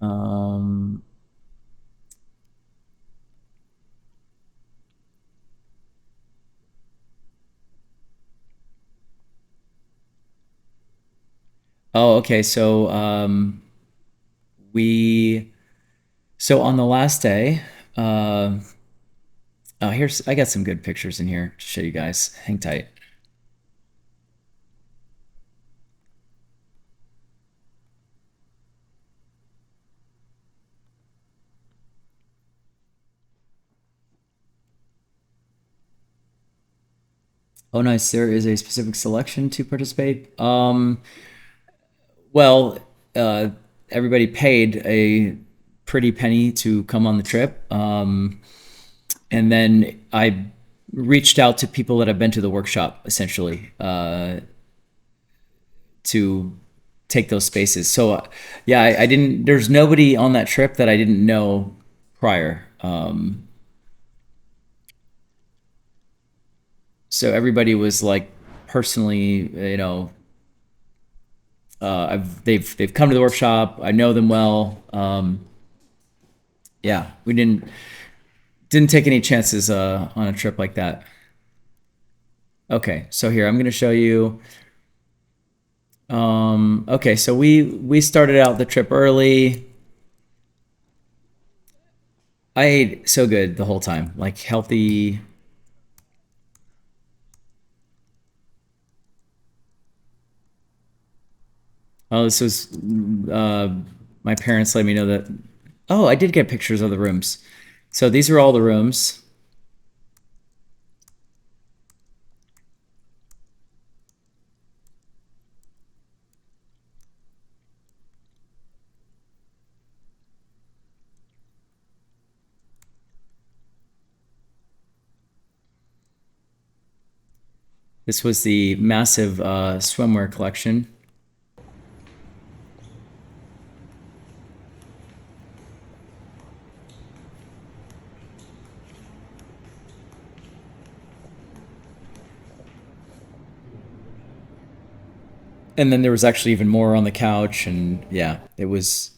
Speaker 1: Um, oh, okay. So, we, so on the last day, uh, oh, I got some good pictures in here to show you guys. Hang tight. Oh, nice. There is a specific selection to participate. Well, uh, everybody paid a pretty penny to come on the trip. And then I reached out to people that have been to the workshop, essentially, to take those spaces. So, yeah, I didn't, there's nobody on that trip that I didn't know prior. So everybody was like personally, they've come to the workshop. I know them well. Yeah, we didn't take any chances on a trip like that. Okay, so here I'm gonna show you. Okay, so we started out the trip early. I ate so good the whole time, like healthy. Oh, this was my parents let me know that. Oh, I did get pictures of the rooms. So these are all the rooms. This was the massive swimwear collection. And then there was actually even more on the couch, and yeah, it was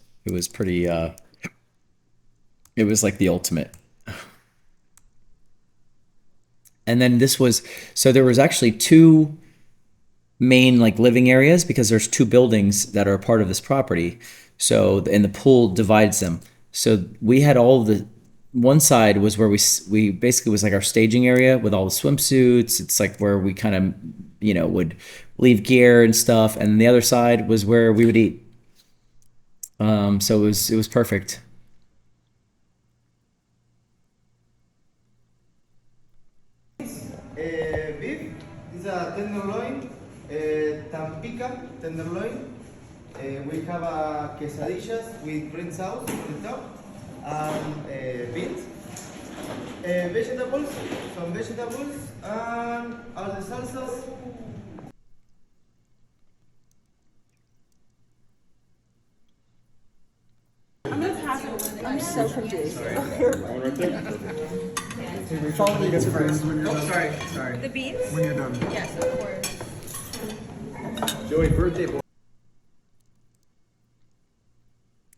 Speaker 1: pretty it was like the ultimate. And then this was, so there was actually two main like living areas because there's two buildings that are a part of this property. So and the pool divides them. So we had all the one side was where we basically was like our staging area with all the swimsuits. It's like where we kind of would leave gear and stuff, and the other side was where we would eat. So it was perfect.
Speaker 3: Beef is a tenderloin, tampica tenderloin. We have quesadillas with green sauce on the top and beans. Vegetables, some vegetables, and all the salsas.
Speaker 4: I'm so confused.
Speaker 5: The beans?
Speaker 6: When you're done.
Speaker 5: Yes, of course.
Speaker 2: Joey, birthday boy.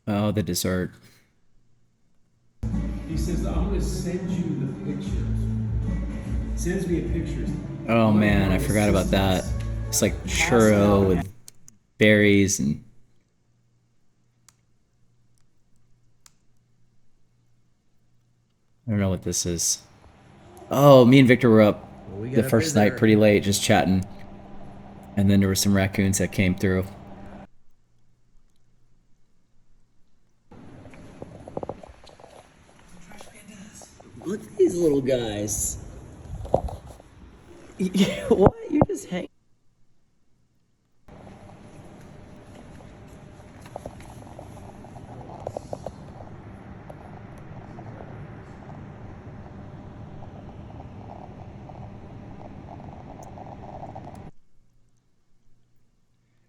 Speaker 1: Oh, the dessert.
Speaker 6: He says, I'm going to send you the pictures. Sends me a pictures.
Speaker 1: Oh man, I forgot about that. It's like churro with berries and I don't know what this is. Oh, me and Victor were up
Speaker 6: we got
Speaker 1: the
Speaker 6: a
Speaker 1: first night
Speaker 6: visitor.
Speaker 1: pretty late, just chatting. And then there were some raccoons that came through. Look at these little guys. What? You're just hanging.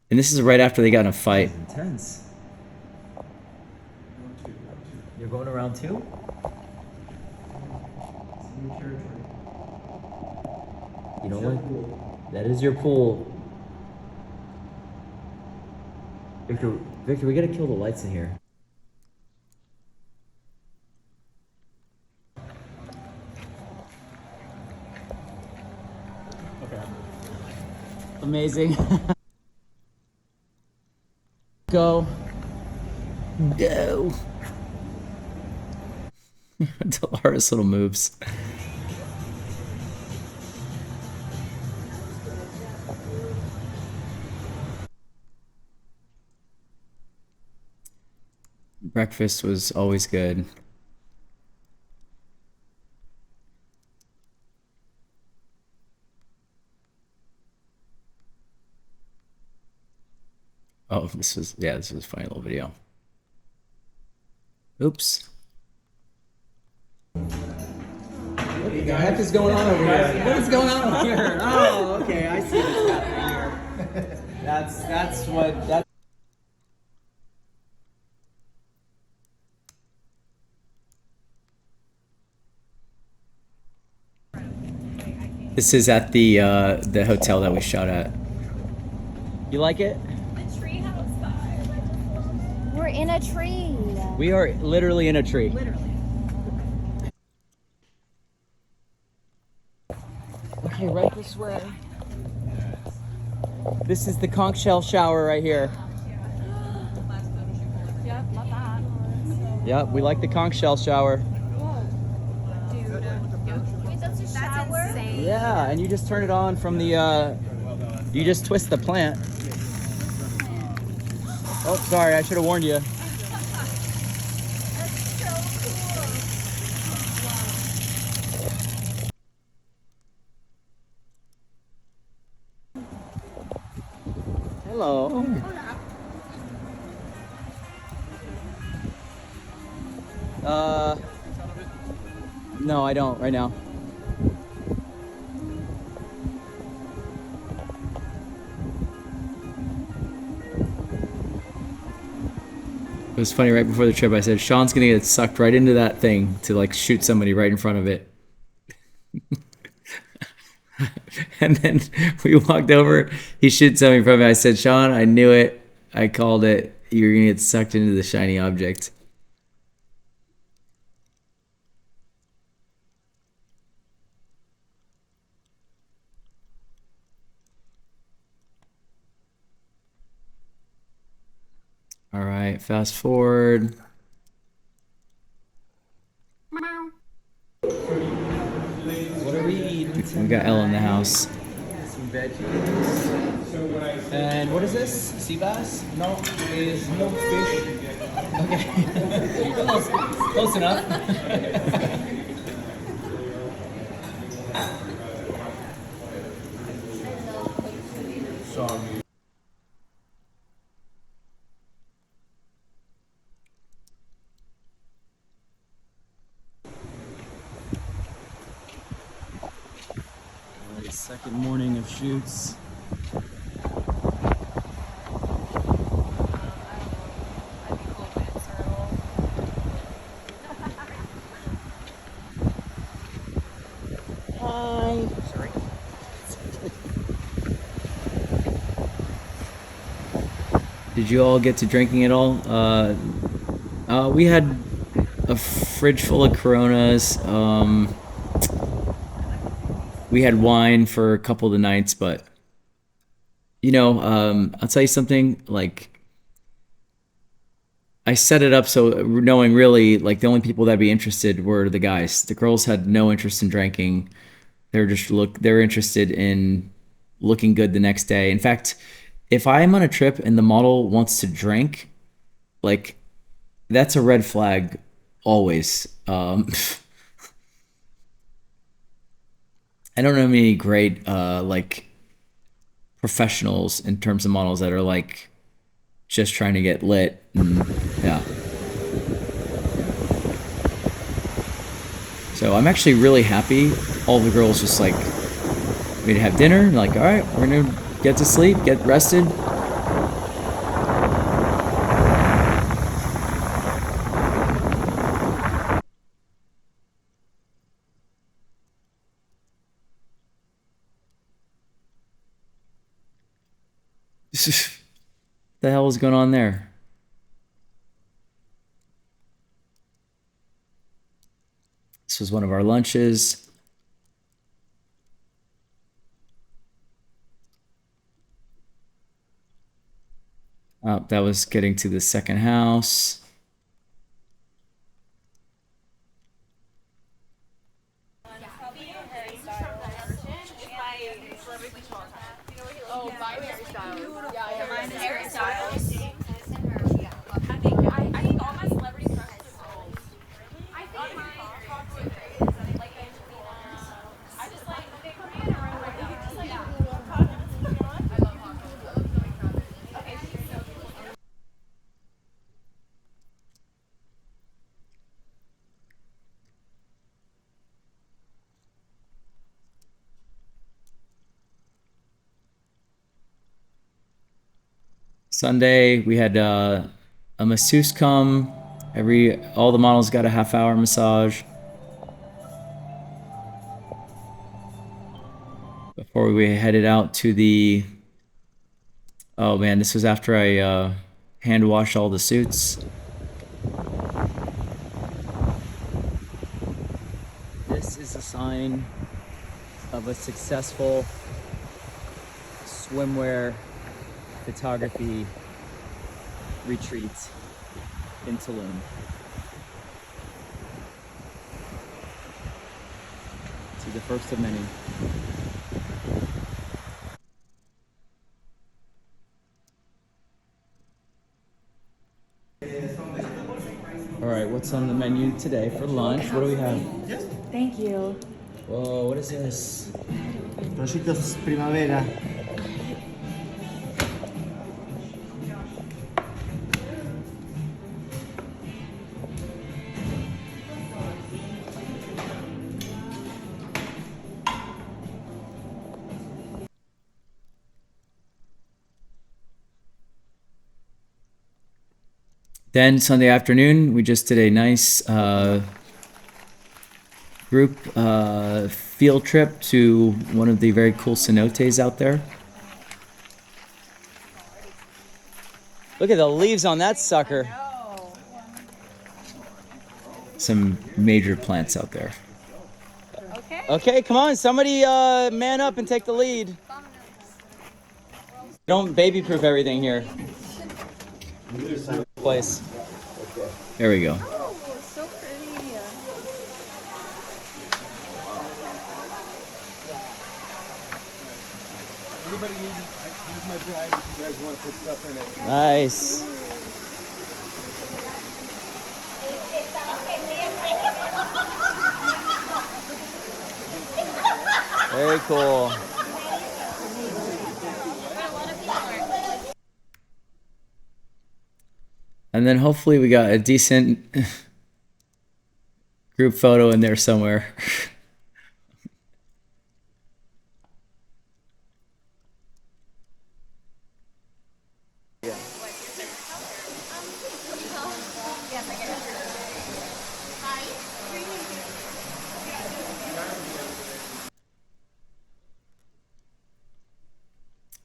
Speaker 1: And this is right after they got in a fight. Intense. You're going around too? You know what? That is your pool. Victor, we gotta kill the lights in here. Okay. Amazing. Go. Go. Dolores' little moves. Breakfast was always good. Oh, this was a funny little video. Oops. What the heck is going on over here? What is going on here? Oh, okay, I see what's happening here. That's what. This is at the hotel that we shot at. You like it?
Speaker 7: We're in a tree.
Speaker 1: We are literally in a tree.
Speaker 7: Literally.
Speaker 1: Okay, right this way. This is the conch shell shower right here.
Speaker 5: Yep, love that.
Speaker 1: Yep, we like the conch shell shower.
Speaker 7: Wait, that's a shower?
Speaker 5: Insane.
Speaker 1: Yeah, and you just turn it on from the, you just twist the plant. Oh, sorry, I should have warned you. Hello. No, I don't right now. It was funny, right before the trip, I said, Sean's gonna get sucked right into that thing to like shoot somebody right in front of it. And then we walked over, he shoots something in front of me. I said, Sean, I knew it. I called it. You're gonna get sucked into the shiny object. All right, fast forward. What are we eating? We got Elle in the house. Some veggies. And what is this? Sea bass? No, it's milk fish. Okay. Close enough. Second morning of shoots. Hi. Sorry. Did you all get to drinking at all? We had a fridge full of Coronas. We had wine for a couple of the nights, but you know, I'll tell you something, like I set it up so knowing really like the only people that'd be interested were the guys. The girls had no interest in drinking. They're interested in looking good the next day. In fact, if I'm on a trip and the model wants to drink, like that's a red flag always. I don't know any great like professionals in terms of models that are like just trying to get lit. Yeah. So I'm actually really happy. All the girls just like me to have dinner. Like, all right, we're gonna get to sleep, get rested. The hell is going on there? This was one of our lunches. That was getting to the second house. Sunday we had a masseuse come. All the models got a half-hour massage before we headed out to the. Oh man, this was after I hand washed all the suits. This is a sign of a successful swimwear photography retreat in Tulum. To the first of many. All right, what's on the menu today for lunch? What do we have?
Speaker 4: Thank you.
Speaker 1: Whoa, what is this?
Speaker 3: Rollitos primavera.
Speaker 1: Then Sunday afternoon, we just did a nice group field trip to one of the very cool cenotes out there. Look at the leaves on that sucker. Some major plants out there. Okay, come on, somebody man up and take the lead. Don't baby-proof everything here. Place. There we go.
Speaker 4: Oh, so pretty.
Speaker 6: Anybody use my bride if you guys want to put stuff in it.
Speaker 1: Nice. Very cool. And then hopefully we got a decent group photo in there somewhere.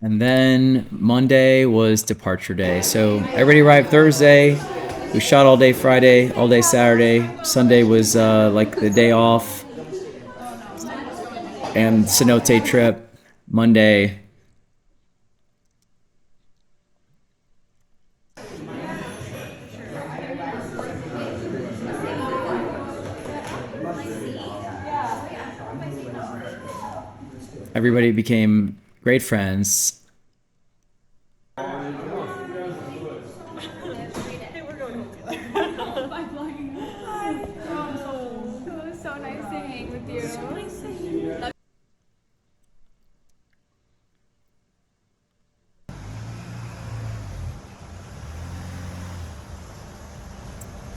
Speaker 1: And then Monday was departure day. So everybody arrived Thursday. We shot all day Friday, all day Saturday. Sunday was like the day off. And cenote trip. Monday. Everybody became great friends.
Speaker 4: It was so nice to hang with you.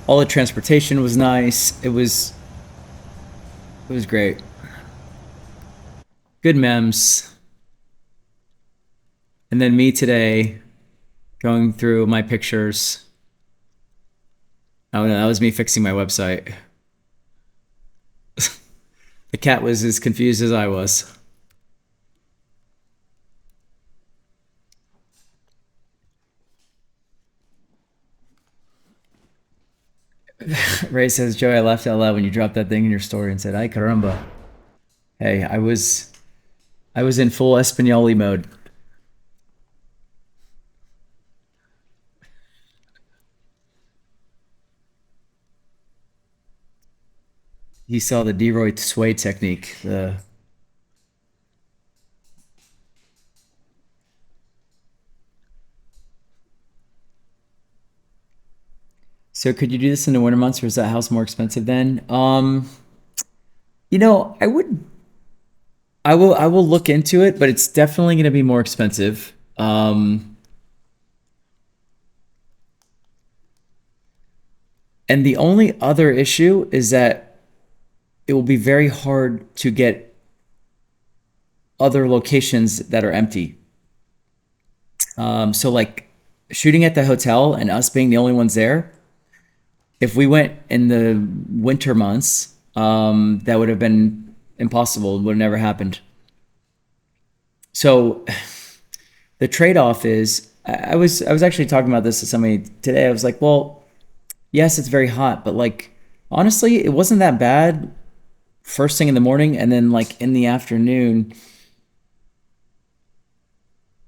Speaker 1: All the transportation was nice. It was great. Good memes. And then me today going through my pictures. Oh no, that was me fixing my website. The cat was as confused as I was. Ray says, Joey, I laughed out loud when you dropped that thing in your story and said, ay caramba. Hey, I was in full Espanoli mode. He saw the DeRoy sway technique. So could you do this in the winter months, or is that house more expensive then? You know, I will look into it, but it's definitely going to be more expensive. And the only other issue is that it will be very hard to get other locations that are empty. So like shooting at the hotel and us being the only ones there, if we went in the winter months, that would have been impossible. It would have never happened. So the trade-off is, I was actually talking about this to somebody today. I was like, well, yes, it's very hot, but like honestly, it wasn't that bad first thing in the morning, and then like in the afternoon.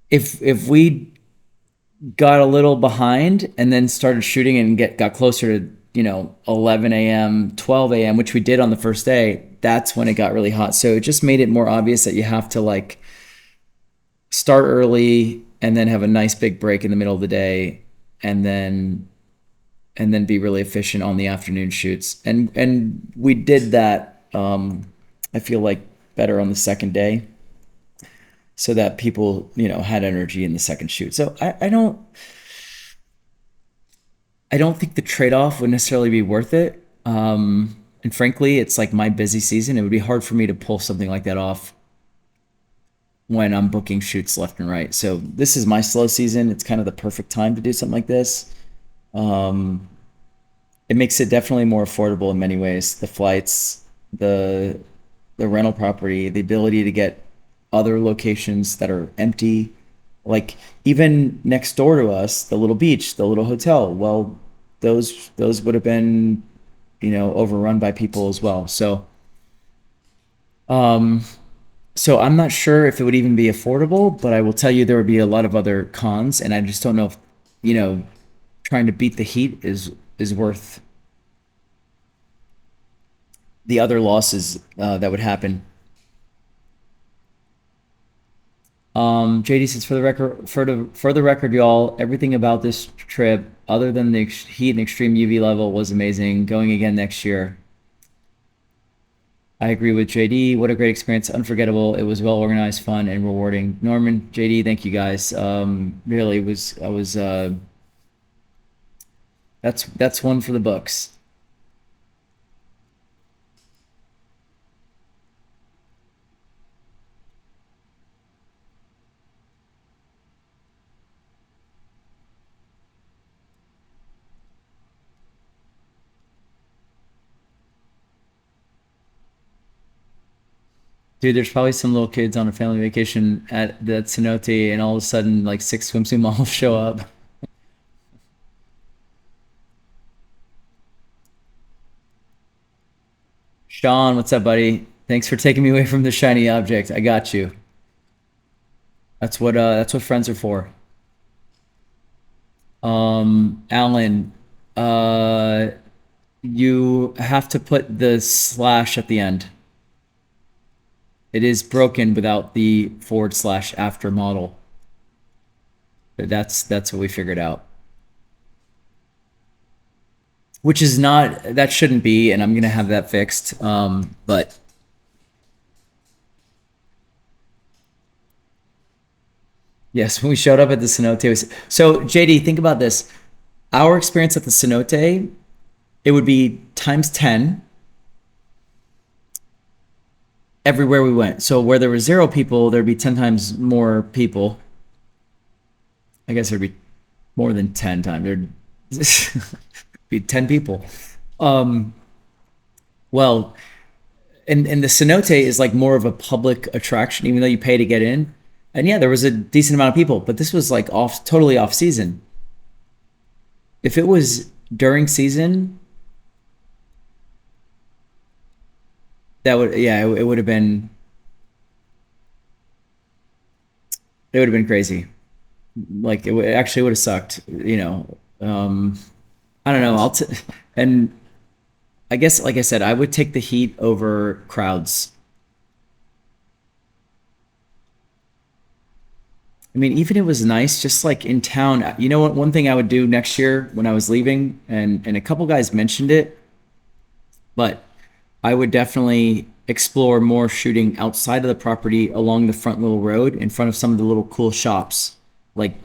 Speaker 1: If we got a little behind and then started shooting and got closer to 11 a.m., 12 a.m., which we did on the first day, that's when it got really hot. So it just made it more obvious that you have to like start early and then have a nice big break in the middle of the day, and then be really efficient on the afternoon shoots. And we did that. I feel like better on the second day, so that people had energy in the second shoot. So I don't think the trade-off would necessarily be worth it. And frankly, it's like my busy season. It would be hard for me to pull something like that off when I'm booking shoots left and right. So this is my slow season. It's kind of the perfect time to do something like this. It makes it definitely more affordable in many ways. The flights, the rental property, the ability to get other locations that are empty. Like even next door to us, the little beach, the little hotel. Well, those would have been, overrun by people as well. So, so I'm not sure if it would even be affordable, but I will tell you there would be a lot of other cons, and I just don't know if, trying to beat the heat is worth the other losses that would happen. JD says, for the record, y'all, everything about this trip, other than the heat and extreme UV level, was amazing. Going again next year. I agree with JD. What a great experience. Unforgettable. It was well organized, fun, and rewarding. Norman, JD, thank you guys. Really, that's one for the books. Dude, there's probably some little kids on a family vacation at the cenote, and all of a sudden, like 6 swimsuit models show up. Sean, what's up, buddy? Thanks for taking me away from the shiny object. I got you. That's what friends are for. Alan, you have to put the slash at the end. It is broken without the / after model. But that's what we figured out. Which is not, that shouldn't be, and I'm gonna have that fixed. But yes, when we showed up at the cenote, so JD, think about this. Our experience at the cenote, it would be times 10 everywhere we went. So where there were 0 people, there'd be 10 times more people. I guess there'd be more than 10 times. There'd be 10 people. Well, and the cenote is like more of a public attraction, even though you pay to get in. And yeah, there was a decent amount of people, but this was like totally off season. If it was during season, that would, yeah, it would have been, crazy. Like it actually would have sucked, you know. I don't know. And I guess, like I said, I would take the heat over crowds. I mean, even it was nice, just like in town. You know what? One thing I would do next year when I was leaving, and a couple guys mentioned it, but I would definitely explore more shooting outside of the property along the front little road in front of some of the little cool shops, like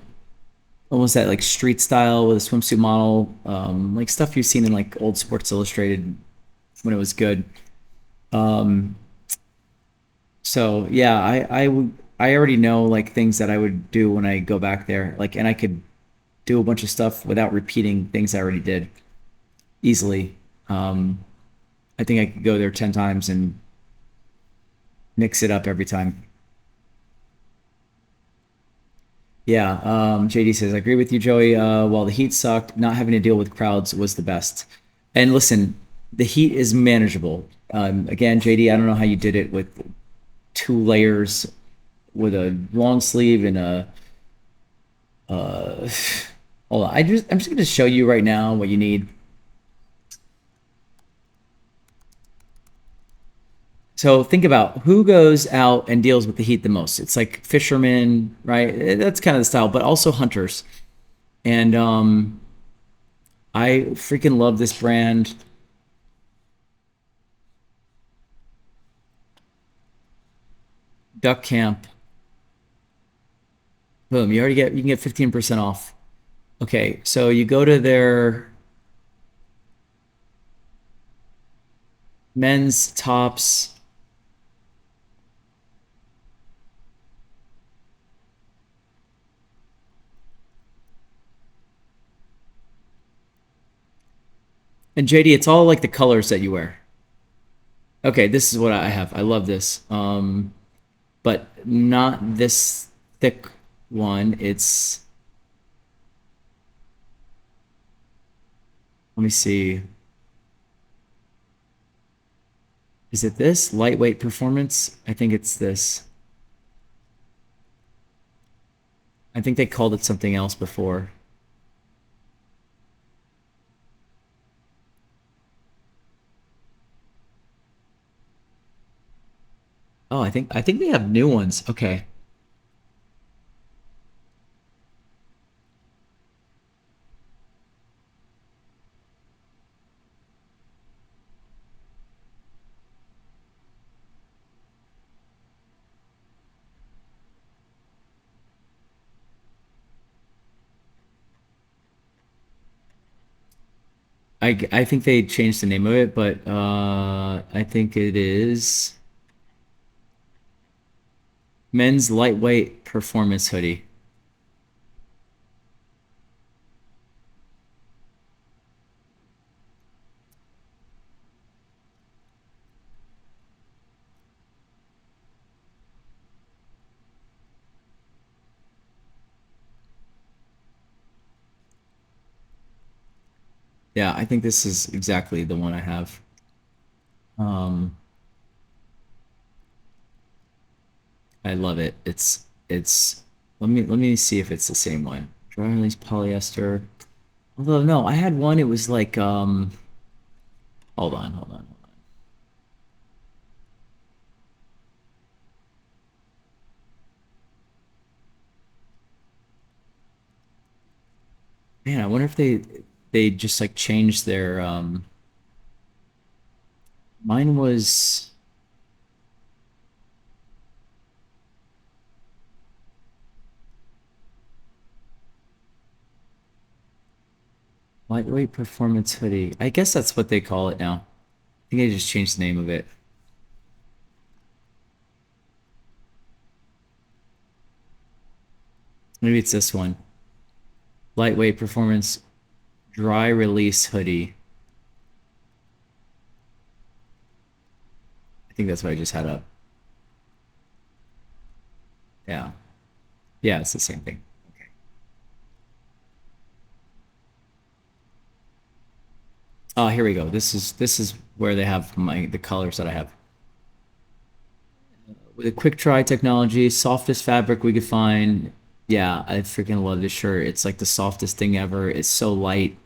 Speaker 1: almost that like street style with a swimsuit model, like stuff you've seen in like old Sports Illustrated when it was good. So yeah, I already know like things that I would do when I go back there, like, and I could do a bunch of stuff without repeating things I already did easily. I think I could go there 10 times and mix it up every time. Yeah, JD says, I agree with you, Joey. While the heat sucked, not having to deal with crowds was the best. And listen, the heat is manageable. Again, JD, I don't know how you did it with 2 layers with a long sleeve and a hold on. I'm just going to show you right now what you need. So think about who goes out and deals with the heat the most. It's like fishermen, right? That's kind of the style, but also hunters. And I freaking love this brand. Duck Camp. Boom, you can get 15% off. Okay, so you go to their men's tops. And JD, it's all like the colors that you wear. Okay, this is what I have. I love this. But not this thick one. It's, let me see. Is it this? Lightweight performance? I think it's this. I think they called it something else before. Oh, I think they have new ones. Okay. I think they changed the name of it, but I think it is Men's Lightweight Performance Hoodie. Yeah, I think this is exactly the one I have. I love it. It's let me see if it's the same one. Dry release polyester. Although no, I had one, it was like hold on. Man, I wonder if they just like changed their mine was lightweight performance hoodie. I guess that's what they call it now. I think they just changed the name of it. Maybe it's this one. Lightweight performance dry release hoodie. I think that's what I just had up. Yeah. Yeah, it's the same thing. Okay. Oh, here we go. This is where they have the colors that I have. With a quick dry technology, softest fabric we could find. Yeah, I freaking love this shirt. It's like the softest thing ever. It's so light.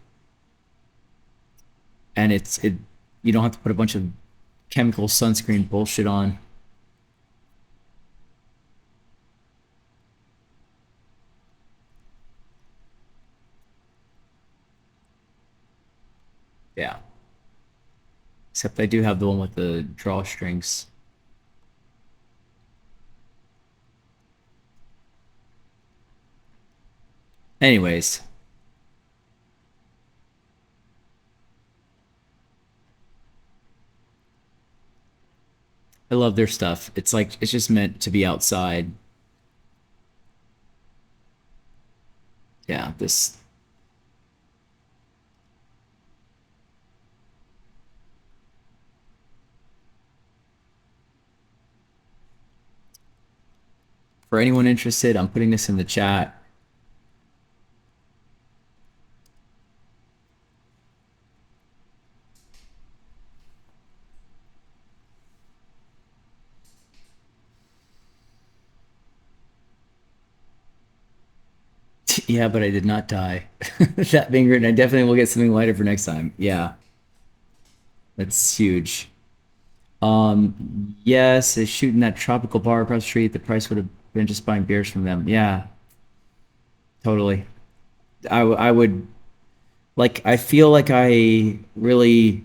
Speaker 1: And it you don't have to put a bunch of chemical sunscreen bullshit on. Yeah. Except I do have the one with the drawstrings. Anyways. I love their stuff. It's like, it's just meant to be outside. Yeah, this. For anyone interested, I'm putting this in the chat. Yeah, but I did not die. That being written, I definitely will get something lighter for next time. Yeah. That's huge. Yes, it's shooting that tropical bar across the street. The price would have been just buying beers from them. Yeah, totally. I would like I feel like I really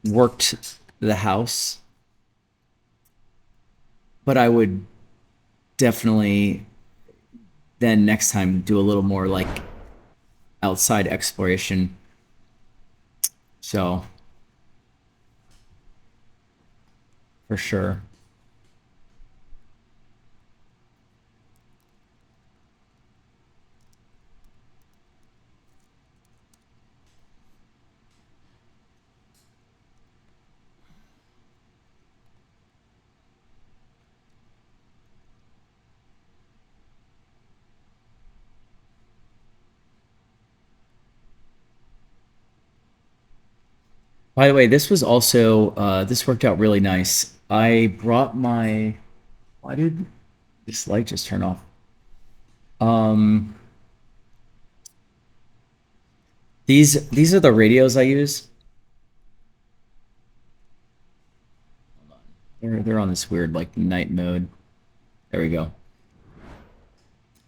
Speaker 1: worked the house, but I would definitely then next time do a little more like outside exploration. So for sure. By the way, this was also this worked out really nice. I brought my why did this light just turn off? Um these are the radios I use. They're on this weird like night mode. There we go.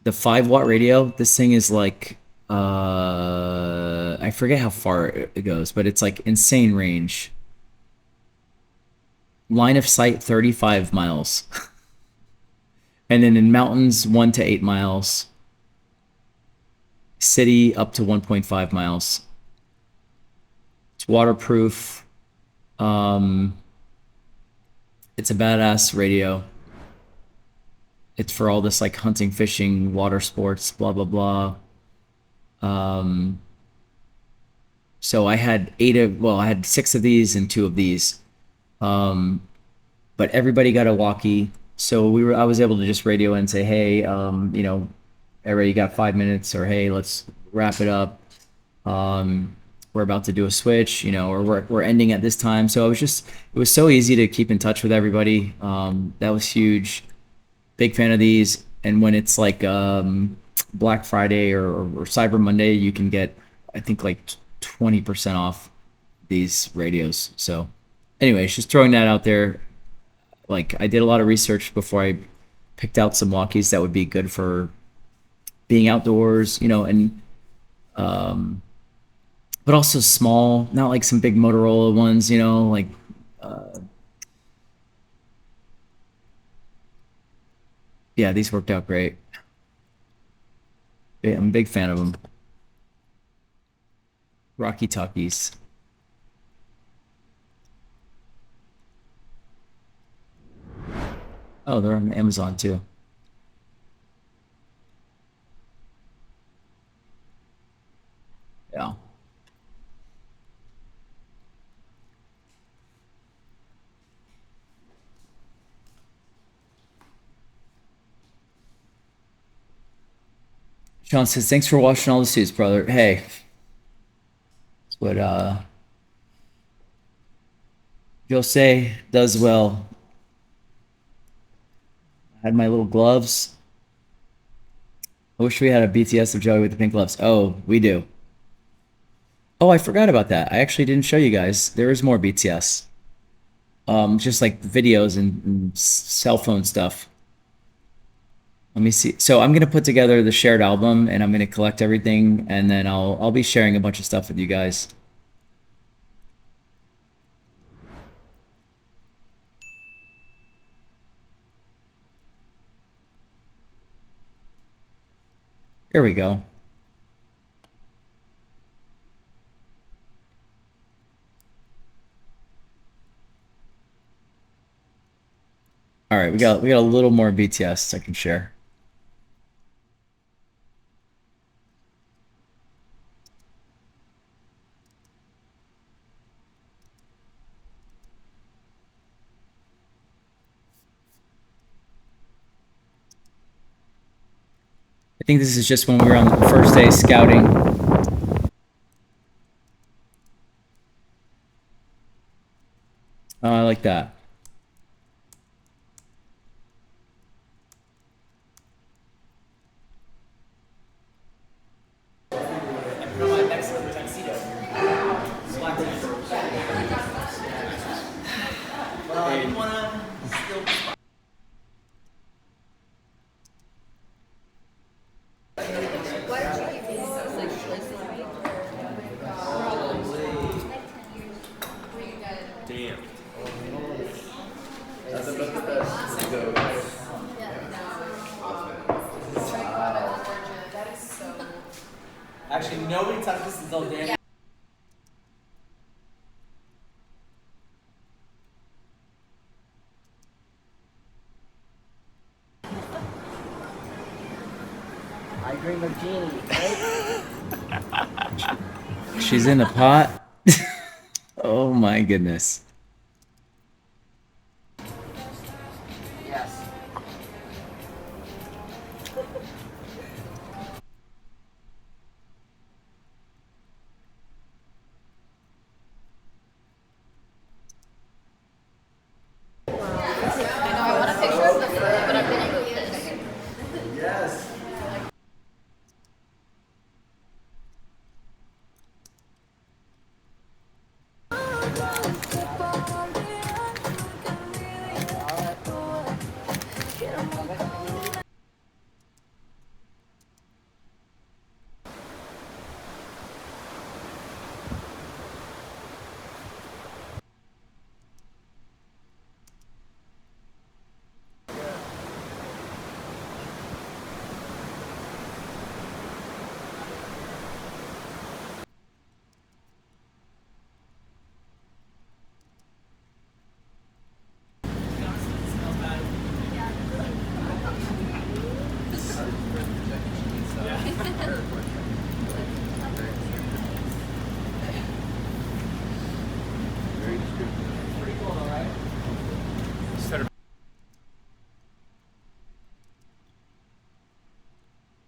Speaker 1: The 5 watt radio, this thing is like I forget how far it goes, but it's like insane range. Line of sight 35 miles. And then in mountains 1 to 8 miles. City up to 1.5 miles. It's waterproof. It's a badass radio. It's for all this like hunting, fishing, water sports, blah blah blah. So I had I had 6 of these and 2 of these. But everybody got a walkie, so I was able to just radio and say, hey, you know, everybody, you got 5 minutes, or hey, let's wrap it up. We're about to do a switch, you know, or we're ending at this time. So it was so easy to keep in touch with everybody. That was huge. Big fan of these. And when it's like Black Friday or Cyber Monday, you can get, I think, like 20% off these radios. So anyways, just throwing that out there. Like, I did a lot of research before I picked out some walkies that would be good for being outdoors, you know, and But also small, not like some big Motorola ones, you know, like yeah, these worked out great. Yeah, I'm a big fan of them. Rocky Talkies. Oh, they're on Amazon too. Yeah. Sean says, thanks for watching all the suits, brother. Hey. That's what Jose does well. I had my little gloves. I wish we had a BTS of Joey with the pink gloves. Oh, we do. Oh, I forgot about that. I actually didn't show you guys. There is more BTS. Just like videos and cell phone stuff. Let me see. So I'm gonna put together the shared album and I'm gonna collect everything and then I'll be sharing a bunch of stuff with you guys. Here we go. All right, we got a little more BTS I can share. I think this is just when we were on the first day scouting. Oh, I like that. Actually, nobody touched this until Dan.
Speaker 8: I dream of Jeannie, right?
Speaker 1: She's in the pot. Oh my goodness.
Speaker 8: Yes.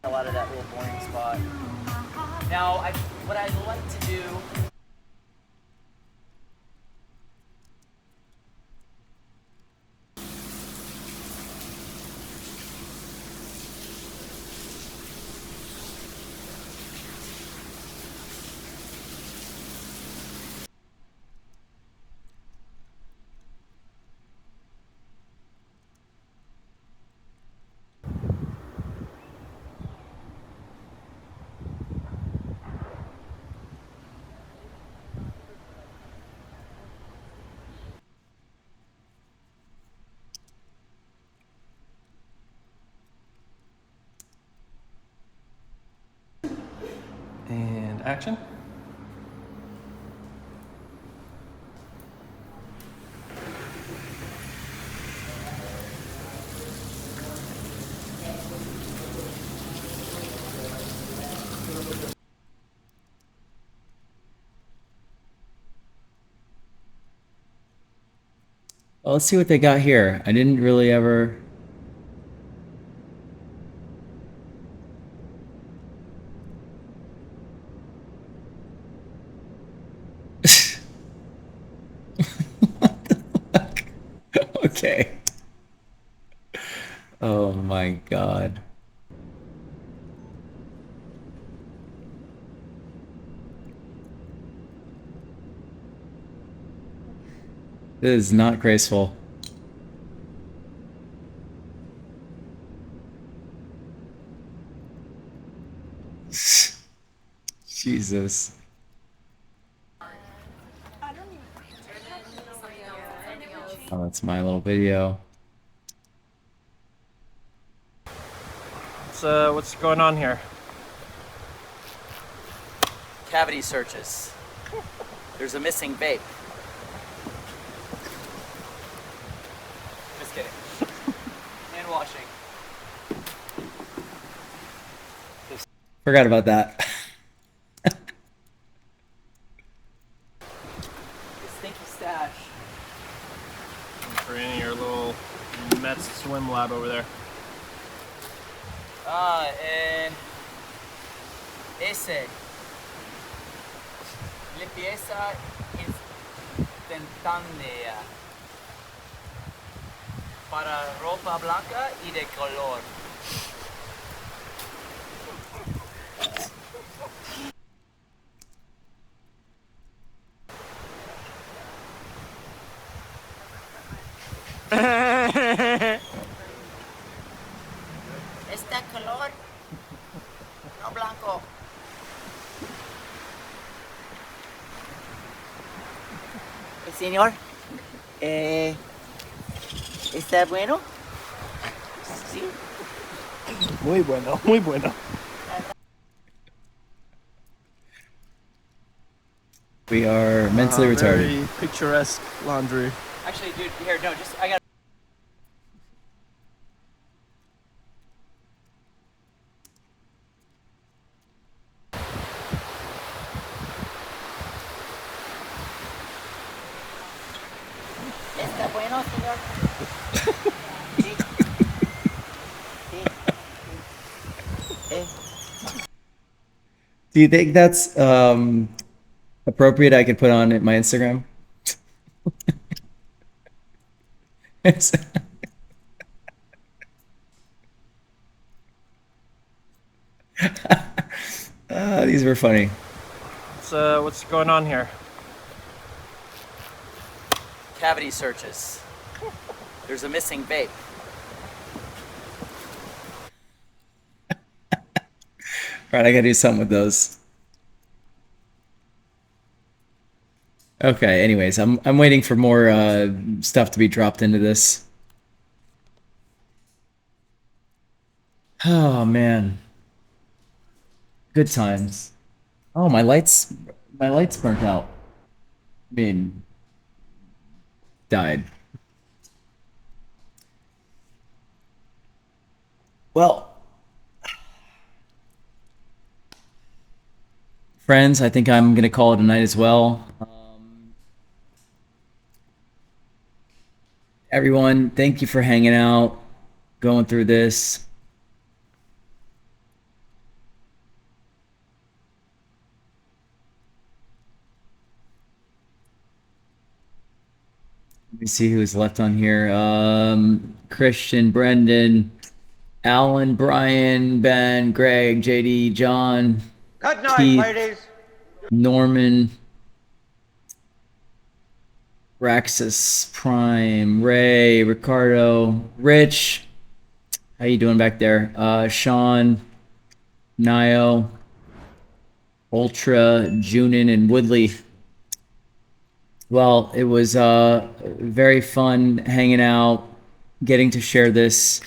Speaker 8: A lot of that little boring spot. Now, what I'd like to do.
Speaker 9: Action.
Speaker 1: Well, let's see what they got here. I didn't really ever. Okay. Oh my God. This is not graceful. Jesus. Oh, that's my little video.
Speaker 9: What's going on here?
Speaker 8: Cavity searches. There's a missing vape. Just kidding. Hand washing.
Speaker 1: Forgot about that.
Speaker 8: Stinky stash.
Speaker 9: For in your little Mets swim lab over there.
Speaker 8: En ese. Limpieza instantánea. Para ropa blanca y de color. Este color, no blanco. Señor, ¿está bueno? Sí.
Speaker 9: Muy bueno, muy bueno.
Speaker 1: We are mentally retarded.
Speaker 9: Very picturesque laundry.
Speaker 8: Actually, dude, here, no, just, I got. ¿Está bueno, señor? Sí. Sí.
Speaker 1: Do you think that's appropriate? I could put on my Instagram. These were funny.
Speaker 9: What's going on here?
Speaker 8: Cavity searches. There's a missing vape.
Speaker 1: Right, I gotta do something with those. Okay, anyways, I'm waiting for more stuff to be dropped into this. Oh man. Good times. Oh, my lights burnt out. I mean, died. Well, friends, I think I'm gonna call it a night as well. Everyone, thank you for hanging out, going through this. Let me see who's left on here. Christian, Brendan, Alan, Brian, Ben, Greg, JD, John,
Speaker 2: Good night,
Speaker 1: Keith,
Speaker 2: ladies.
Speaker 1: Norman, Raxus, Prime, Ray, Ricardo, Rich. How you doing back there? Sean, Nio, Ultra, Junin, and Woodley. Well, it was very fun hanging out, getting to share this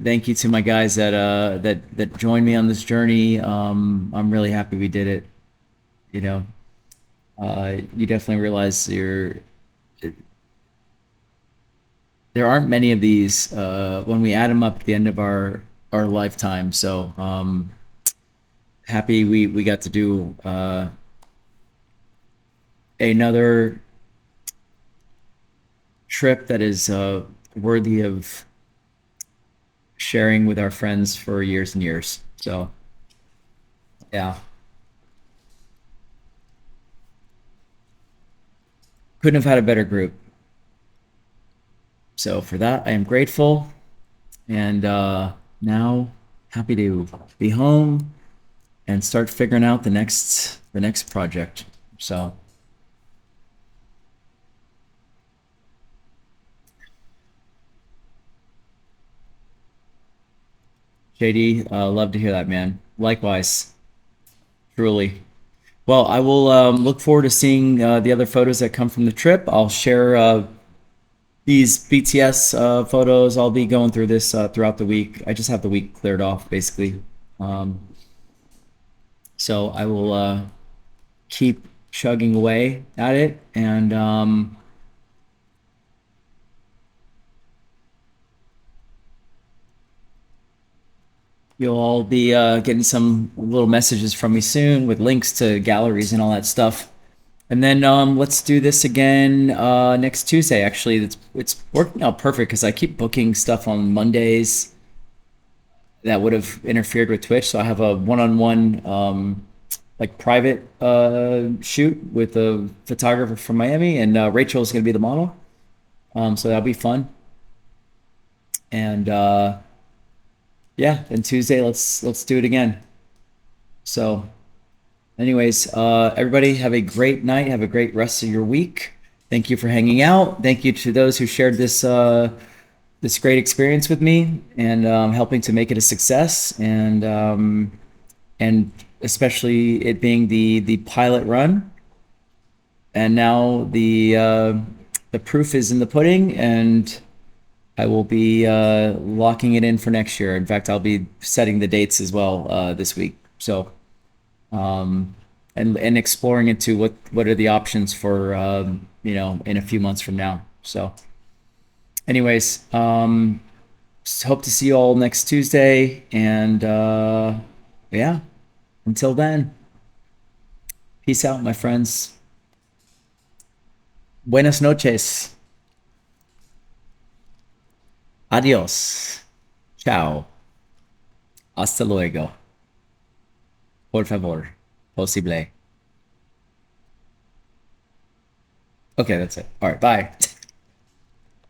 Speaker 1: thank you to my guys that joined me on this journey. I'm really happy we did it. You know, you definitely realize there aren't many of these when we add them up at the end of our lifetime. So happy we got to do another trip that is worthy of sharing with our friends for years and years. So yeah, couldn't have had a better group. So for that, I am grateful, and now happy to be home and start figuring out the next project. So JD, love to hear that, man. Likewise, truly. Well, I will look forward to seeing the other photos that come from the trip. I'll share these BTS photos. I'll be going through this throughout the week. I just have the week cleared off, basically. So I will keep chugging away at it, and you'll all be getting some little messages from me soon with links to galleries and all that stuff. And then let's do this again next Tuesday. Actually, it's working out perfect because I keep booking stuff on Mondays that would have interfered with Twitch. So I have a one-on-one like private shoot with a photographer from Miami, and Rachel is going to be the model. So that'll be fun. And yeah, and Tuesday let's do it again. So anyways, everybody have a great night. Have a great rest of your week. Thank you for hanging out. Thank you to those who shared this this great experience with me and helping to make it a success, and especially it being the pilot run. And now the proof is in the pudding, and I will be locking it in for next year. In fact, I'll be setting the dates as well this week. So, and exploring into what are the options for you know, in a few months from now. So, anyways, hope to see you all next Tuesday, and yeah, until then, peace out, my friends. Buenas noches. Adiós. Chao. Hasta luego. Por favor. Posible. Okay, that's it. All right, bye.